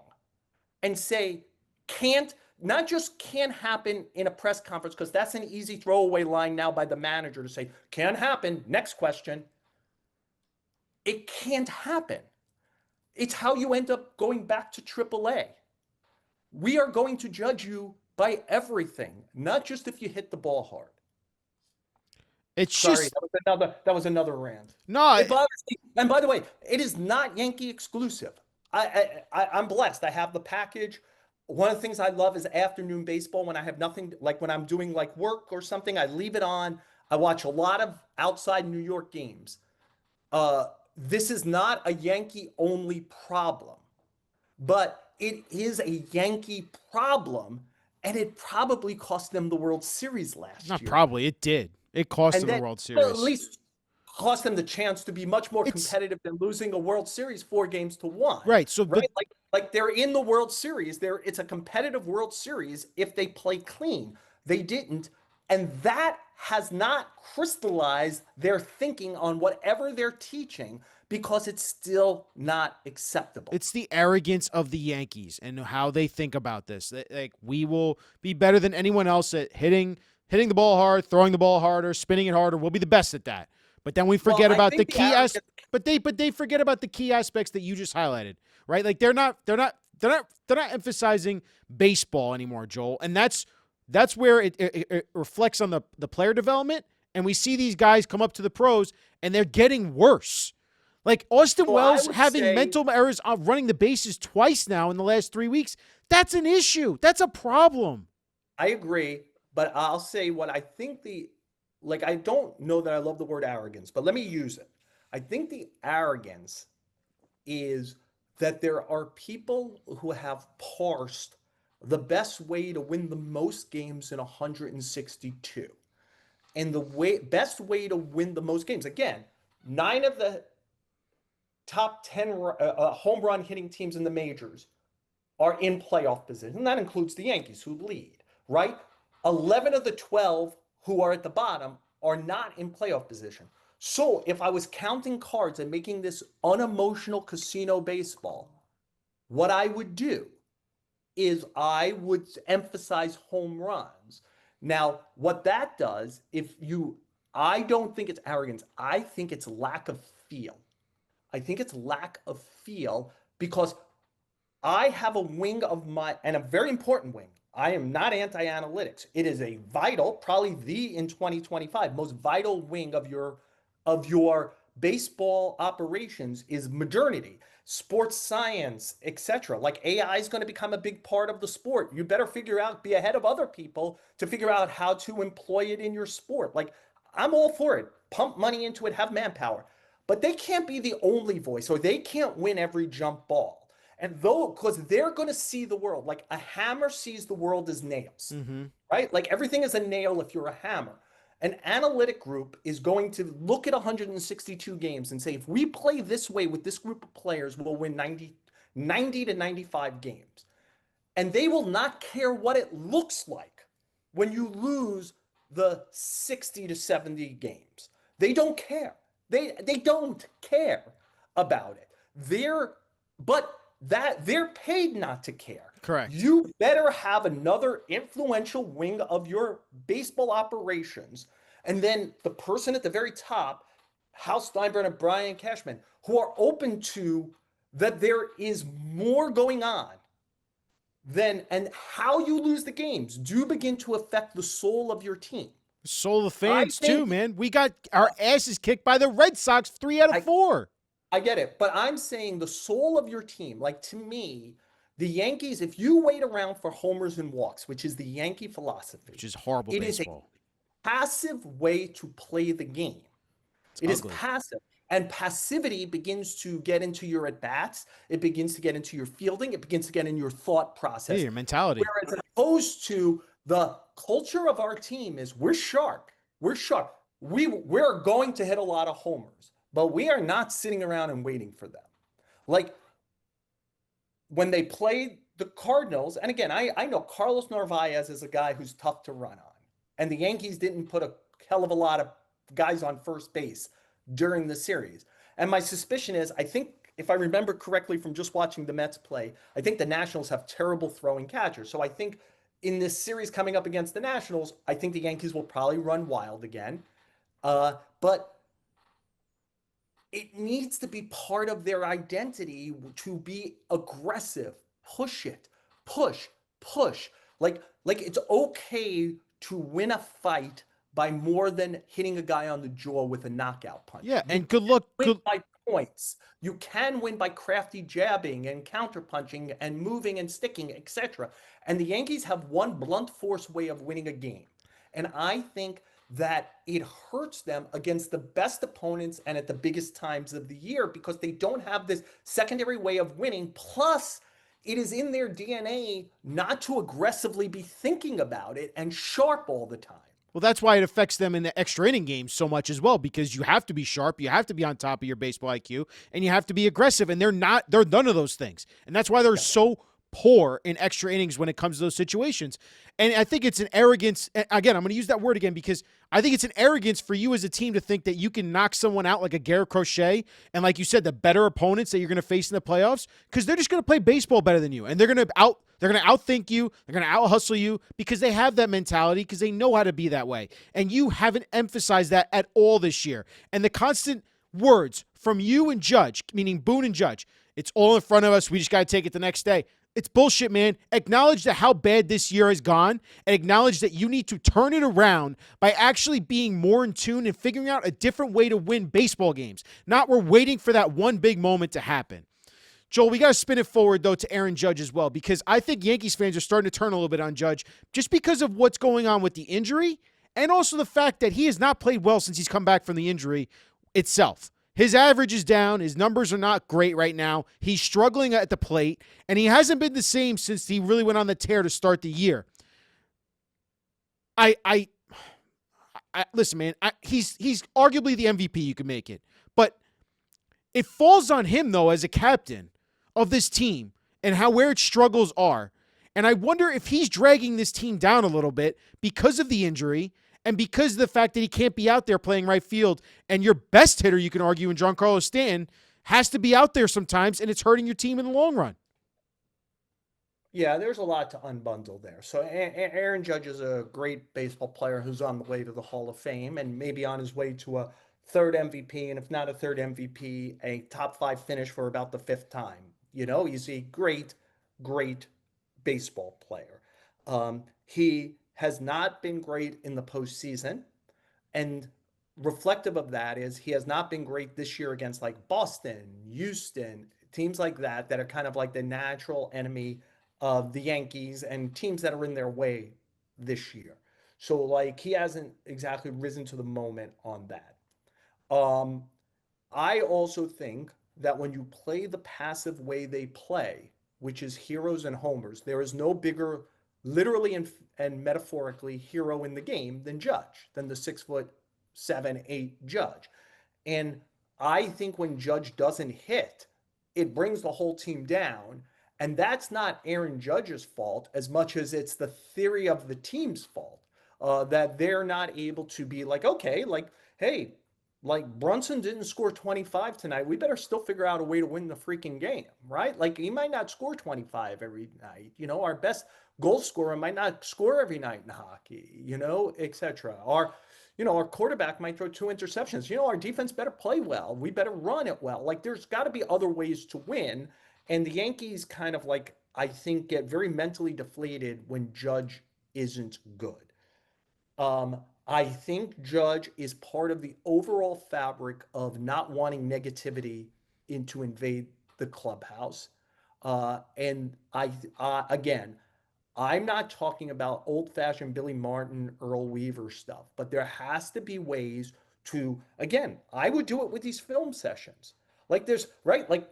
and say, not just can't happen in a press conference, because that's an easy throwaway line now by the manager to say, can't happen, next question. It can't happen. It's how you end up going back to AAA. We are going to judge you by everything, not just if you hit the ball hard. It's Sorry, just that was another rant. no. It bothers me. And by the way, it is not Yankee exclusive. I'm blessed. I have the package. One of the things I love is afternoon baseball when I have nothing, like when I'm doing like work or something, I leave it on. I watch a lot of outside New York games. This is not a Yankee only problem, but it is a Yankee problem, and it probably cost them the World Series last year. Not probably, it did. It cost them the World Series. Well, at least cost them the chance to be much more competitive than losing a World Series 4-1. Right. So right? Like they're in the World Series. It's a competitive World Series if they play clean. They didn't. And that has not crystallized their thinking on whatever they're teaching because it's still not acceptable. It's the arrogance of the Yankees and how they think about this. Like, we will be better than anyone else at hitting the ball hard, throwing the ball harder, spinning it harder. We'll be the best at that. But then we forget about the key aspects. But they forget about the key aspects that you just highlighted, right? Like they're not emphasizing baseball anymore, Joel. And that's where it reflects on the player development. And we see these guys come up to the pros and they're getting worse. Like Austin Wells having mental errors on running the bases twice now in the last 3 weeks. That's an issue. That's a problem. I agree. But I'll say what I think I don't know that I love the word arrogance, but let me use it. I think the arrogance is that there are people who have parsed the best way to win the most games in 162. And the best way to win the most games, again, 9 of the top 10 home run hitting teams in the majors are in playoff position. That includes the Yankees who lead, right? 11 of the 12 who are at the bottom are not in playoff position. So if I was counting cards and making this unemotional casino baseball, what I would do is I would emphasize home runs. Now, what that does, I don't think it's arrogance. I think it's lack of feel. Because I have a wing of and a very important wing I am not anti-analytics. It is a vital, probably the in 2025 most vital wing of your baseball operations is modernity, sports science, etc. Like AI is going to become a big part of the sport. You better figure out, be ahead of other people to figure out how to employ it in your sport. Like I'm all for it. Pump money into it, have manpower. But they can't be the only voice, or they can't win every jump ball. And though, because they're going to see the world like a hammer sees the world as nails, Mm-hmm. right? Like everything is a nail if you're a hammer. An analytic group is going to look at 162 games and say, if we play this way with this group of players, we'll win 90 to 95 games. And they will not care what it looks like when you lose the 60 to 70 games. They don't care. They don't care about it. But that they're paid not to care. Correct. You better have another influential wing of your baseball operations, and then the person at the very top, Hal Steinbrenner and Brian Cashman, who are open to that there is more going on than, and how you lose the games do begin to affect the soul of your team. Soul of the I fans too, think man. We got our asses kicked by the Red Sox 3 out of I, 4. I get it, but I'm saying the soul of your team, like to me, the Yankees, if you wait around for homers and walks, which is the Yankee philosophy, Which is horrible it is a baseball. passive way to play the game. It's It is ugly. passive. And passivity begins to get into your at bats. It begins to get into your fielding. It begins to get in your thought Yeah, process. your mentality. Whereas opposed to the culture of our team is we're sharp. We're sharp. We're going to hit a lot of homers, but we are not sitting around and waiting for them. Like when they played the Cardinals, and again, I know Carlos Narvaez is a guy who's tough to run on, and the Yankees didn't put a hell of a lot of guys on first base during the series. And my suspicion is, I think if I remember correctly from just watching the Mets play, I think the Nationals have terrible throwing catchers. So I think in this series coming up against the Nationals, I think the Yankees will probably run wild again. But it needs to be part of their identity to be aggressive, push it, push. Like it's okay to win a fight by more than hitting a guy on the jaw with a knockout punch. Yeah, You and good luck. win by points. You can win by crafty jabbing and counterpunching and moving and sticking, etc. And the Yankees have one blunt force way of winning a game. And I think that it hurts them against the best opponents and at the biggest times of the year because they don't have this secondary way of winning. Plus, it is in their DNA not to aggressively be thinking about it and sharp all the time. Well, that's why it affects them in the extra inning games so much as well, because you have to be sharp, you have to be on top of your baseball IQ, and you have to be aggressive, and they're none of those things. And that's why they're so poor in extra innings when it comes to those situations. And I think it's an arrogance. Again, I'm going to use that word again because I think it's an arrogance for you as a team to think that you can knock someone out like a Garrett Crochet and, like you said, the better opponents that you're going to face in the playoffs, because they're just going to play baseball better than you, and they're going to outthink you, they're going to out hustle you because they have that mentality, because they know how to be that way. And you haven't emphasized that at all this year. And the constant words from you and Judge, meaning Boone and Judge, it's all in front of us, we just got to take it the next day. It's bullshit, man. Acknowledge that how bad this year has gone, and acknowledge that you need to turn it around by actually being more in tune and figuring out a different way to win baseball games. Not we're waiting for that one big moment to happen. Joel, we got to spin it forward, though, to Aaron Judge as well, because I think Yankees fans are starting to turn a little bit on Judge just because of what's going on with the injury and also the fact that he has not played well since he's come back from the injury itself. His average is down. His numbers are not great right now. He's struggling at the plate, and he hasn't been the same since he really went on the tear to start the year. Listen, man. He's arguably the MVP. You can make it, but it falls on him though as a captain of this team and where its struggles are. And I wonder if he's dragging this team down a little bit because of the injury and because of the fact that he can't be out there playing right field. And your best hitter, you can argue, in Giancarlo Stanton, has to be out there sometimes, and it's hurting your team in the long run. Yeah, there's a lot to unbundle there. So Aaron Judge is a great baseball player who's on the way to the Hall of Fame and maybe on his way to a third MVP, and if not a third MVP, a top 5 finish for about the 5th time. You know, he's a great baseball player. He has not been great in the postseason. And reflective of that is he has not been great this year against like Boston, Houston, teams like that are kind of like the natural enemy of the Yankees and teams that are in their way this year. So like he hasn't exactly risen to the moment on that. Um, I also think that when you play the passive way they play, which is heroes and homers, there is no bigger, literally and metaphorically, hero in the game than Judge, than the 6'7", 8 Judge. And I think when Judge doesn't hit, it brings the whole team down. And that's not Aaron Judge's fault as much as it's the theory of the team's fault. That they're not able to be like, okay, like, hey, like Brunson didn't score 25 tonight. We better still figure out a way to win the freaking game, right? Like he might not score 25 every night. Our best goal scorer might not score every night in hockey, etc. Our quarterback might throw 2 interceptions. Our defense better play well. We better run it well. Like there's got to be other ways to win. And the Yankees kind of like, I think, get very mentally deflated when Judge isn't good. I think Judge is part of the overall fabric of not wanting negativity to invade the clubhouse. And again, I'm not talking about old-fashioned Billy Martin, Earl Weaver stuff, but there has to be ways to, again, I would do it with these film sessions. Like there's, right, like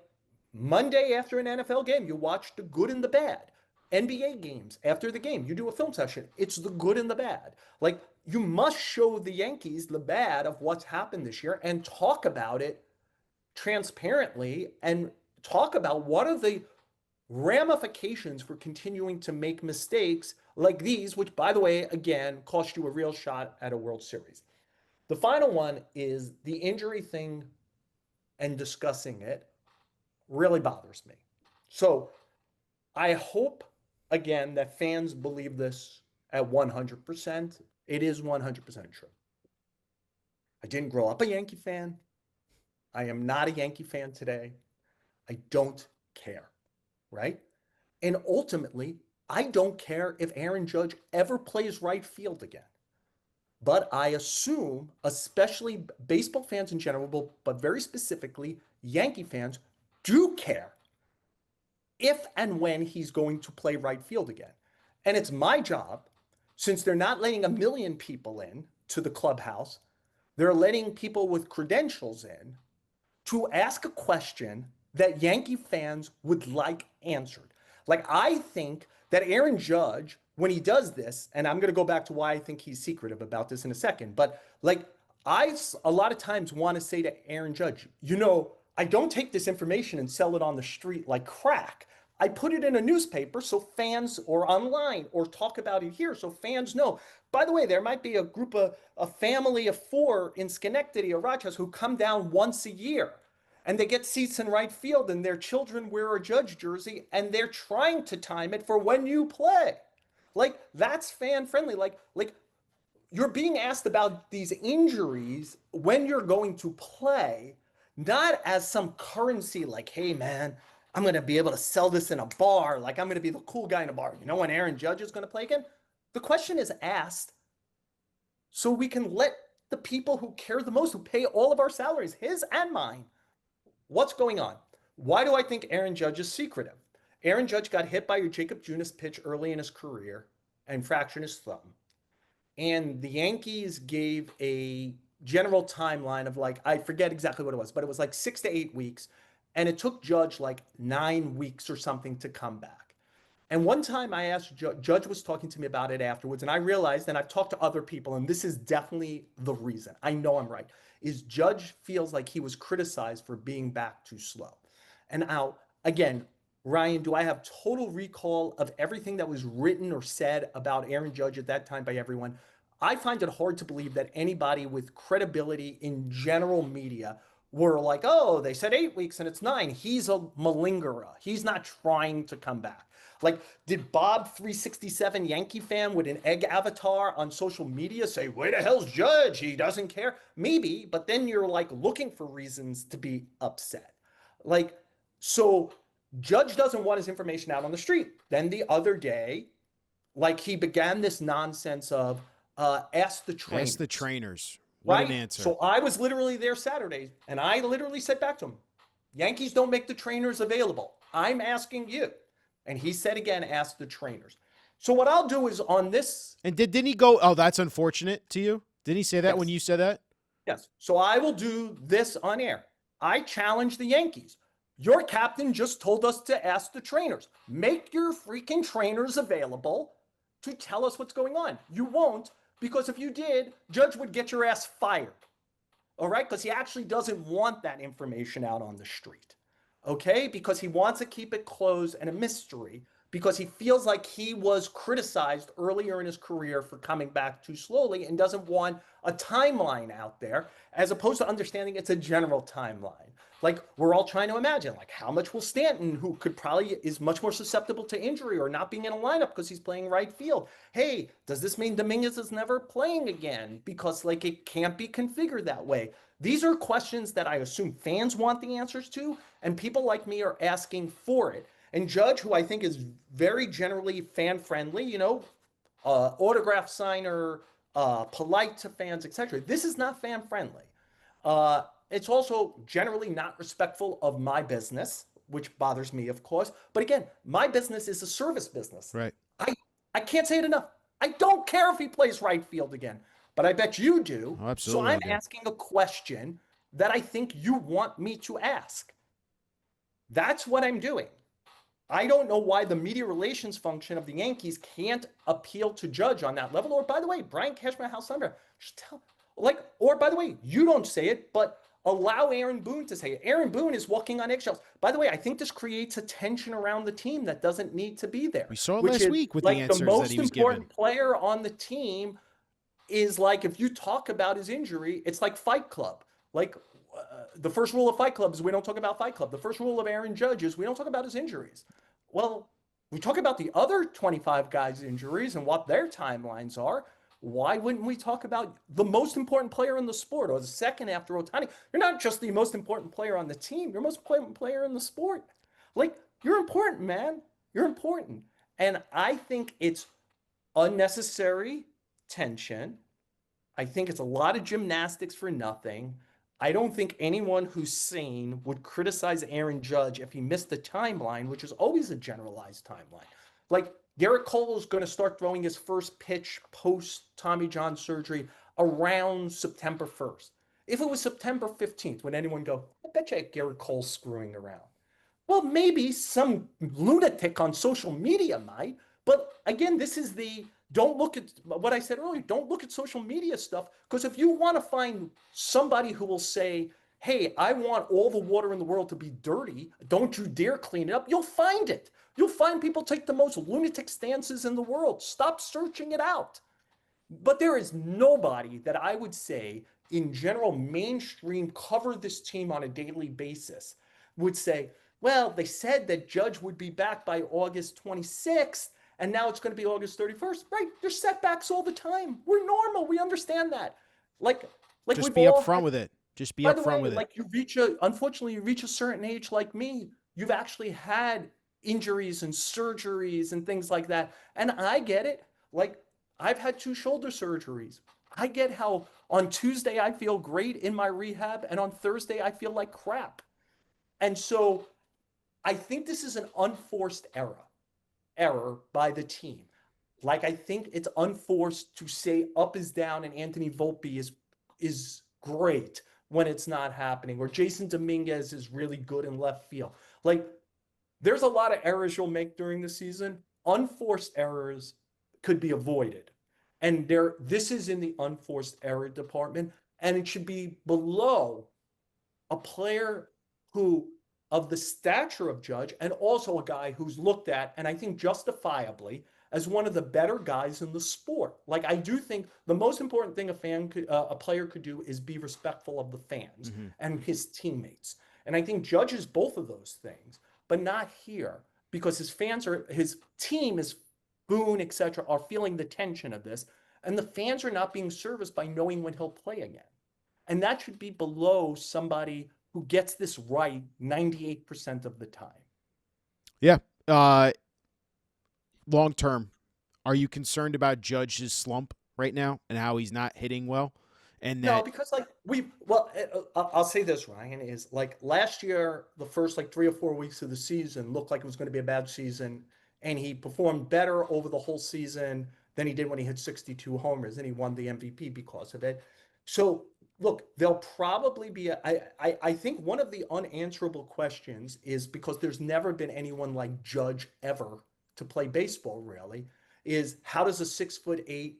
Monday after an NFL game, you watch the good and the bad. NBA games after the game, you do a film session. It's the good and the bad. Like you must show the Yankees the bad of what's happened this year and talk about it transparently and talk about what are the ramifications for continuing to make mistakes like these, which, by the way, again, cost you a real shot at a World Series. The final one is the injury thing and discussing it really bothers me. So I hope, again, that fans believe this at 100%. It is 100% true. I didn't grow up a Yankee fan. I am not a Yankee fan today. I don't care, right? And ultimately, I don't care if Aaron Judge ever plays right field again. But I assume, especially baseball fans in general, but very specifically Yankee fans, do care if and when he's going to play right field again. And it's my job, since they're not letting a million people in to the clubhouse, they're letting people with credentials in to ask a question that Yankee fans would like answered. Like, I think that Aaron Judge, when he does this, and I'm going to go back to why I think he's secretive about this in a second, but like, I a lot of times want to say to Aaron Judge, I don't take this information and sell it on the street like crack. I put it in a newspaper so fans, or online, or talk about it here so fans know. By the way, there might be a family of 4 in Schenectady or Rochester who come down once a year and they get seats in right field and their children wear a Judge jersey and they're trying to time it for when you play. Like that's fan friendly. Like you're being asked about these injuries when you're going to play, not as some currency like, hey man, I'm going to be able to sell this in a bar. Like I'm going to be the cool guy in a bar. When Aaron Judge is going to play again? The question is asked so we can let the people who care the most, who pay all of our salaries, his and mine, what's going on? Why do I think Aaron Judge is secretive? Aaron Judge got hit by a Jacob Junis pitch early in his career and fractured his thumb. And the Yankees gave a general timeline of like, I forget exactly what it was, but it was like 6 to 8 weeks. And it took Judge like 9 weeks or something to come back. And one time I asked, Judge was talking to me about it afterwards, and I realized, and I've talked to other people, and this is definitely the reason, I know I'm right, is Judge feels like he was criticized for being back too slow. And now, again, Ryan, do I have total recall of everything that was written or said about Aaron Judge at that time by everyone? I find it hard to believe that anybody with credibility in general media were like, oh, they said 8 weeks and it's 9. He's a malingerer. He's not trying to come back. Like, did Bob 367 Yankee fan with an egg avatar on social media say, where the hell's Judge? He doesn't care. Maybe, but then you're like looking for reasons to be upset. Like, so Judge doesn't want his information out on the street. Then the other day, Like he began this nonsense of ask the Ask the trainers, trainers. What an right? answer. So I was literally there Saturday, and I literally said back to him, Yankees don't make the trainers available. I'm asking you. And he said again, ask the trainers. So what I'll do is on this, And didn't he go, oh, that's unfortunate to you? Didn't he say that when yes, you said that? yes. So I will do this on air. I challenge the Yankees. Your captain just told us to ask the trainers. Make your freaking trainers available to tell us what's going on. You won't, because if you did, Judge would get your ass fired. All right? Because he actually doesn't want that information out on the street. Okay? Because he wants to keep it closed and a mystery because he feels like he was criticized earlier in his career for coming back too slowly and doesn't want a timeline out there as opposed to understanding it's a general timeline. Like we're all trying to imagine, like how much will Stanton, who could probably is much more susceptible to injury or not being in a lineup because he's playing right field. Hey, does this mean Dominguez is never playing again because like it can't be configured that way? These are questions that I assume fans want the answers to, and people like me are asking for it. And Judge, who I think is very generally fan friendly, autograph signer, polite to fans, etc. This is not fan friendly. It's also generally not respectful of my business, which bothers me, of course. But again, my business is a service business. Right. I I can't say it enough. I don't care if he plays right field again, but I bet you do. Oh, So absolutely I'm I do. asking a question that I think you want me to ask. That's what I'm doing. I don't know why the media relations function of the Yankees can't appeal to Judge on that level. Or by the way, Brian Cashman, House Thunder, just tell or by the way, you don't say it, but allow Aaron Boone to say it. Aaron Boone is walking on eggshells. By the way, I think this creates a tension around the team that doesn't need to be there, We saw it which last is week with the like the answers that most he was given. important player on the team is like if you talk about his injury, it's like Fight Club. Like the first rule of Fight Club is we don't talk about Fight Club. The first rule of Aaron Judge is we don't talk about his injuries. Well, we talk about the other 25 guys' injuries and what their timelines are. Why wouldn't we talk about the most important player in the sport or the second after Ohtani? You're not just the most important player on the team, you're the most important player in the sport. Like, you're important, man. You're important. And I think it's unnecessary tension. I think it's a lot of gymnastics for nothing. I don't think anyone who's sane would criticize Aaron Judge if he missed the timeline, which is always a generalized timeline. Like Garrett Cole is going to start throwing his first pitch post Tommy John surgery around September 1st. If it was September 15th, would anyone go, I bet you Garrett Cole's screwing around? Well, maybe some lunatic on social media might, but again, this is the don't look at what I said earlier. Don't look at social media stuff because if you want to find somebody who will say, hey, I want all the water in the world to be dirty, don't you dare clean it up, you'll find it. You'll find people take the most lunatic stances in the world. Stop searching it out. But there is nobody that I would say in general mainstream cover this team on a daily basis would say, well, they said that Judge would be back by August 26th, and now it's going to be August 31st. Right? There's setbacks all the time. We're normal. We understand that. Like Just we've be all upfront had, with it. Just be by the upfront way, with it. like unfortunately, you reach a certain age like me, you've actually had injuries and surgeries and things like that. And I get it. Like I've had 2 shoulder surgeries. I get how on Tuesday I feel great in my rehab and on Thursday I feel like crap. And so I think this is an unforced error by the team. Like I think it's unforced to say up is down and Anthony Volpe is great when it's not happening, or Jason Dominguez is really good in left field. Like there's a lot of errors you'll make during the season. Unforced errors could be avoided. And this is in the unforced error department, and it should be below a player who of the stature of Judge and also a guy who's looked at, and I think justifiably, as one of the better guys in the sport. Like I do think the most important thing a player could do is be respectful of the fans and his teammates. And I think Judge is both of those things, but not here because his team is Boone, etc., are feeling the tension of this, and the fans are not being serviced by knowing when he'll play again. And that should be below somebody who gets this right 98% of the time. Yeah. Long term, Are you concerned about Judge's slump right now and how he's not hitting well? And No, that, because like I'll say this, Ryan, is like last year, the first like 3 or 4 weeks of the season looked like it was going to be a bad season, and he performed better over the whole season than he did when he hit 62 homers, and he won the MVP because of it. So look, there'll probably be I think one of the unanswerable questions is because there's never been anyone like Judge ever to play baseball, really, is how does a 6'8"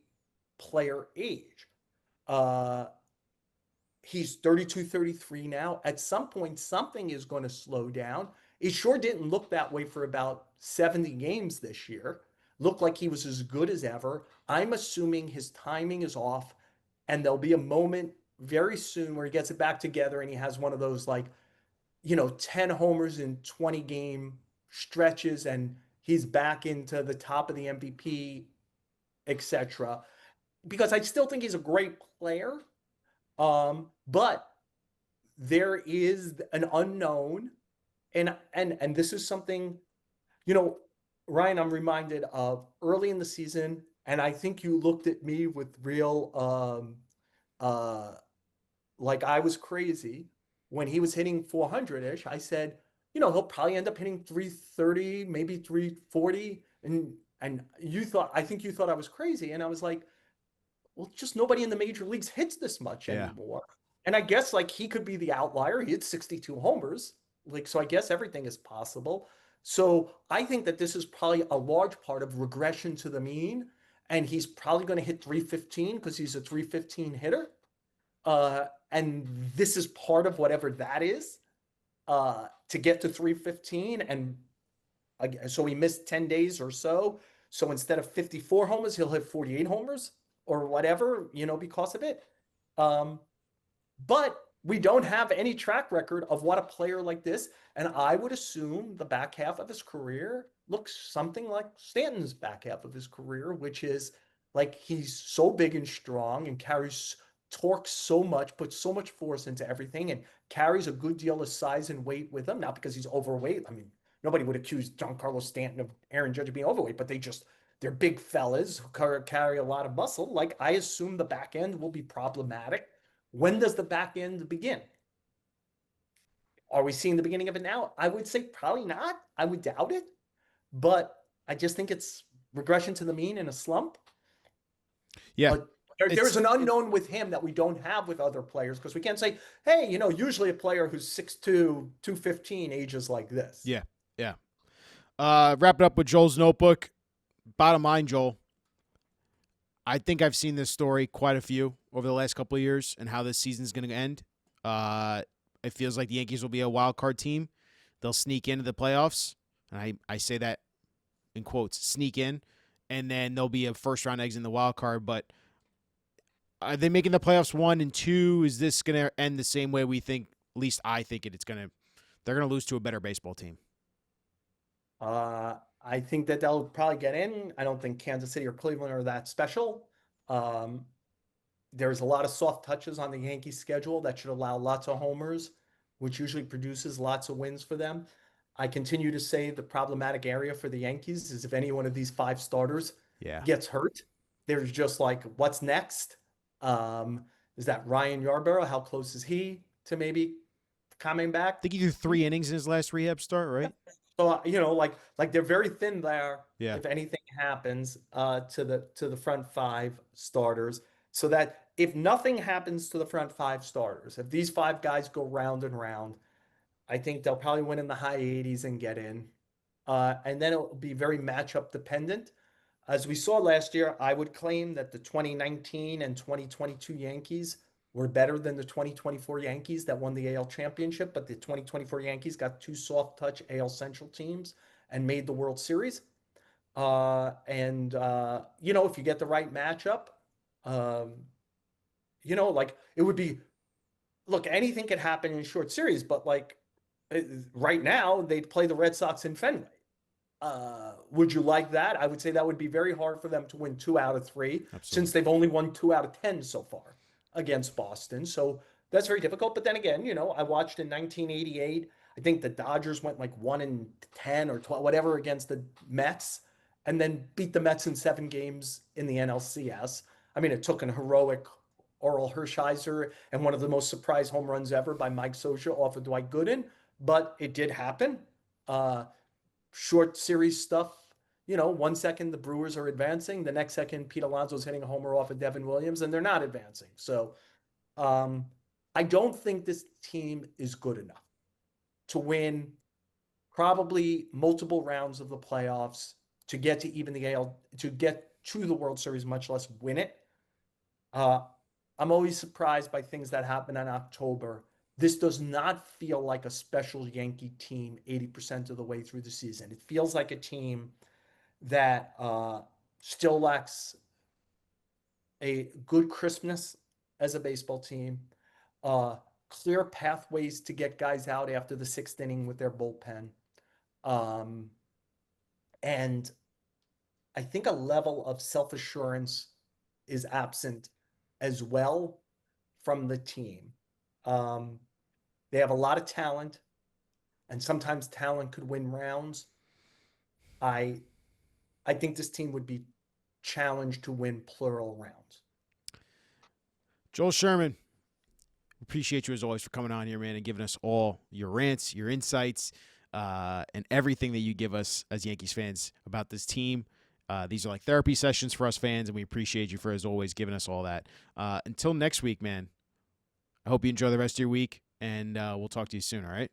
player age? Uh, he's 32, 33 now. At some point, something is going to slow down. It sure didn't look that way for about 70 games this year. Looked like he was as good as ever. I'm assuming his timing is off, and there'll be a moment very soon where he gets it back together and he has one of those, like, 10 homers in 20 game stretches, and he's back into the top of the MVP, etc. Because I still think he's a great player. But there is an unknown, and this is something, you know, Ryan, I'm reminded of early in the season, and I think you looked at me with real uh like I was crazy when he was hitting 400-ish. I said, he'll probably end up hitting 330, maybe 340. And I think you thought I was crazy. And I was like, well, just nobody in the major leagues hits this much yeah. anymore. And I guess like he could be the outlier. He hit 62 homers. Like, so I guess everything is possible. So I think that this is probably a large part of regression to the mean. And he's probably going to hit 315 because he's a 315 hitter. And this is part of whatever that is, to get to 315. And so he missed 10 days or so. So instead of 54 homers, he'll hit 48 homers or whatever, because of it. But we don't have any track record of what a player like this, and I would assume the back half of his career looks something like Stanton's back half of his career, which is like he's so big and strong and carries torque so much, puts so much force into everything, and carries a good deal of size and weight with him. Not because he's overweight. I mean, nobody would accuse Giancarlo Stanton of Aaron Judge of being overweight, but they're big fellas who carry a lot of muscle. Like, I assume the back end will be problematic. When does the back end begin? Are we seeing the beginning of it now? I would say probably not. I would doubt it. But I just think it's regression to the mean in a slump. Yeah. There's an unknown with him that we don't have with other players, because we can't say, hey, usually a player who's 6'2", 215 ages like this. Yeah. Yeah. Wrap it up with Joel's notebook. Bottom line, Joel, I think I've seen this story quite a few over the last couple of years and how this season's going to end. It feels like the Yankees will be a wild card team. They'll sneak into the playoffs. And I say that in quotes, sneak in. And then there'll be a first-round exit in the wild card. But are they making the playoffs 1 and 2? Is this going to end the same way we think? At least I think it's going to. They're going to lose to a better baseball team. I think that they'll probably get in. I don't think Kansas City or Cleveland are that special. There's a lot of soft touches on the Yankees schedule that should allow lots of homers, which usually produces lots of wins for them. I continue to say the problematic area for the Yankees is if any one of these 5 starters gets hurt, there's just like, what's next? Is that Ryan Yarborough? How close is he to maybe coming back? I think he threw 3 innings in his last rehab start, right? So, like they're very thin there. Yeah. If anything happens to the front 5 starters, so that if nothing happens to the front 5 starters, if these 5 guys go round and round, I think they'll probably win in the high 80s and get in. And then it will be very matchup dependent. As we saw last year, I would claim that the 2019 and 2022 Yankees were better than the 2024 Yankees that won the AL championship, but the 2024 Yankees got 2 soft touch AL Central teams and made the World Series. If you get the right matchup, like it would be, look, anything could happen in a short series, but like right now they'd play the Red Sox in Fenway. Would you like that? I would say that would be very hard for them to win 2 out of 3. Absolutely. Since they've only won 2 out of 10 so far against Boston. So that's very difficult. But then again, I watched in 1988, I think the Dodgers went like 1-10 or 12, whatever, against the Mets. and then beat the Mets in 7 games in the NLCS. I mean, it took an heroic Oral Hershiser and one of the most surprise home runs ever by Mike Scioscia off of Dwight Gooden, but it did happen. Uh, Short series stuff. 1 second the Brewers are advancing, the next second Pete Alonso's hitting a homer off of Devin Williams, and they're not advancing. So I don't think this team is good enough to win probably multiple rounds of the playoffs, to get to even the AL, to get to the World Series, much less win it. I'm always surprised by things that happen in October. This does not feel like a special Yankee team 80% of the way through the season. It feels like a team that still lacks a good crispness as a baseball team, clear pathways to get guys out after the 6th inning with their bullpen. And I think a level of self-assurance is absent as well from the team. They have a lot of talent, and sometimes talent could win rounds. I think this team would be challenged to win plural rounds. Joel Sherman, appreciate you as always for coming on here, man, and giving us all your rants, your insights, and everything that you give us as Yankees fans about this team. These are like therapy sessions for us fans, and we appreciate you for, as always, giving us all that. Until next week, man, I hope you enjoy the rest of your week, and we'll talk to you soon, all right?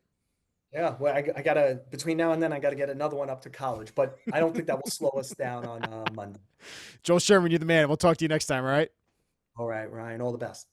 Yeah, well, I got to, between now and then, I got to get another one up to college, but I don't think that will slow us down on Monday. Joel Sherman, you're the man. We'll talk to you next time, all right? All right, Ryan, all the best.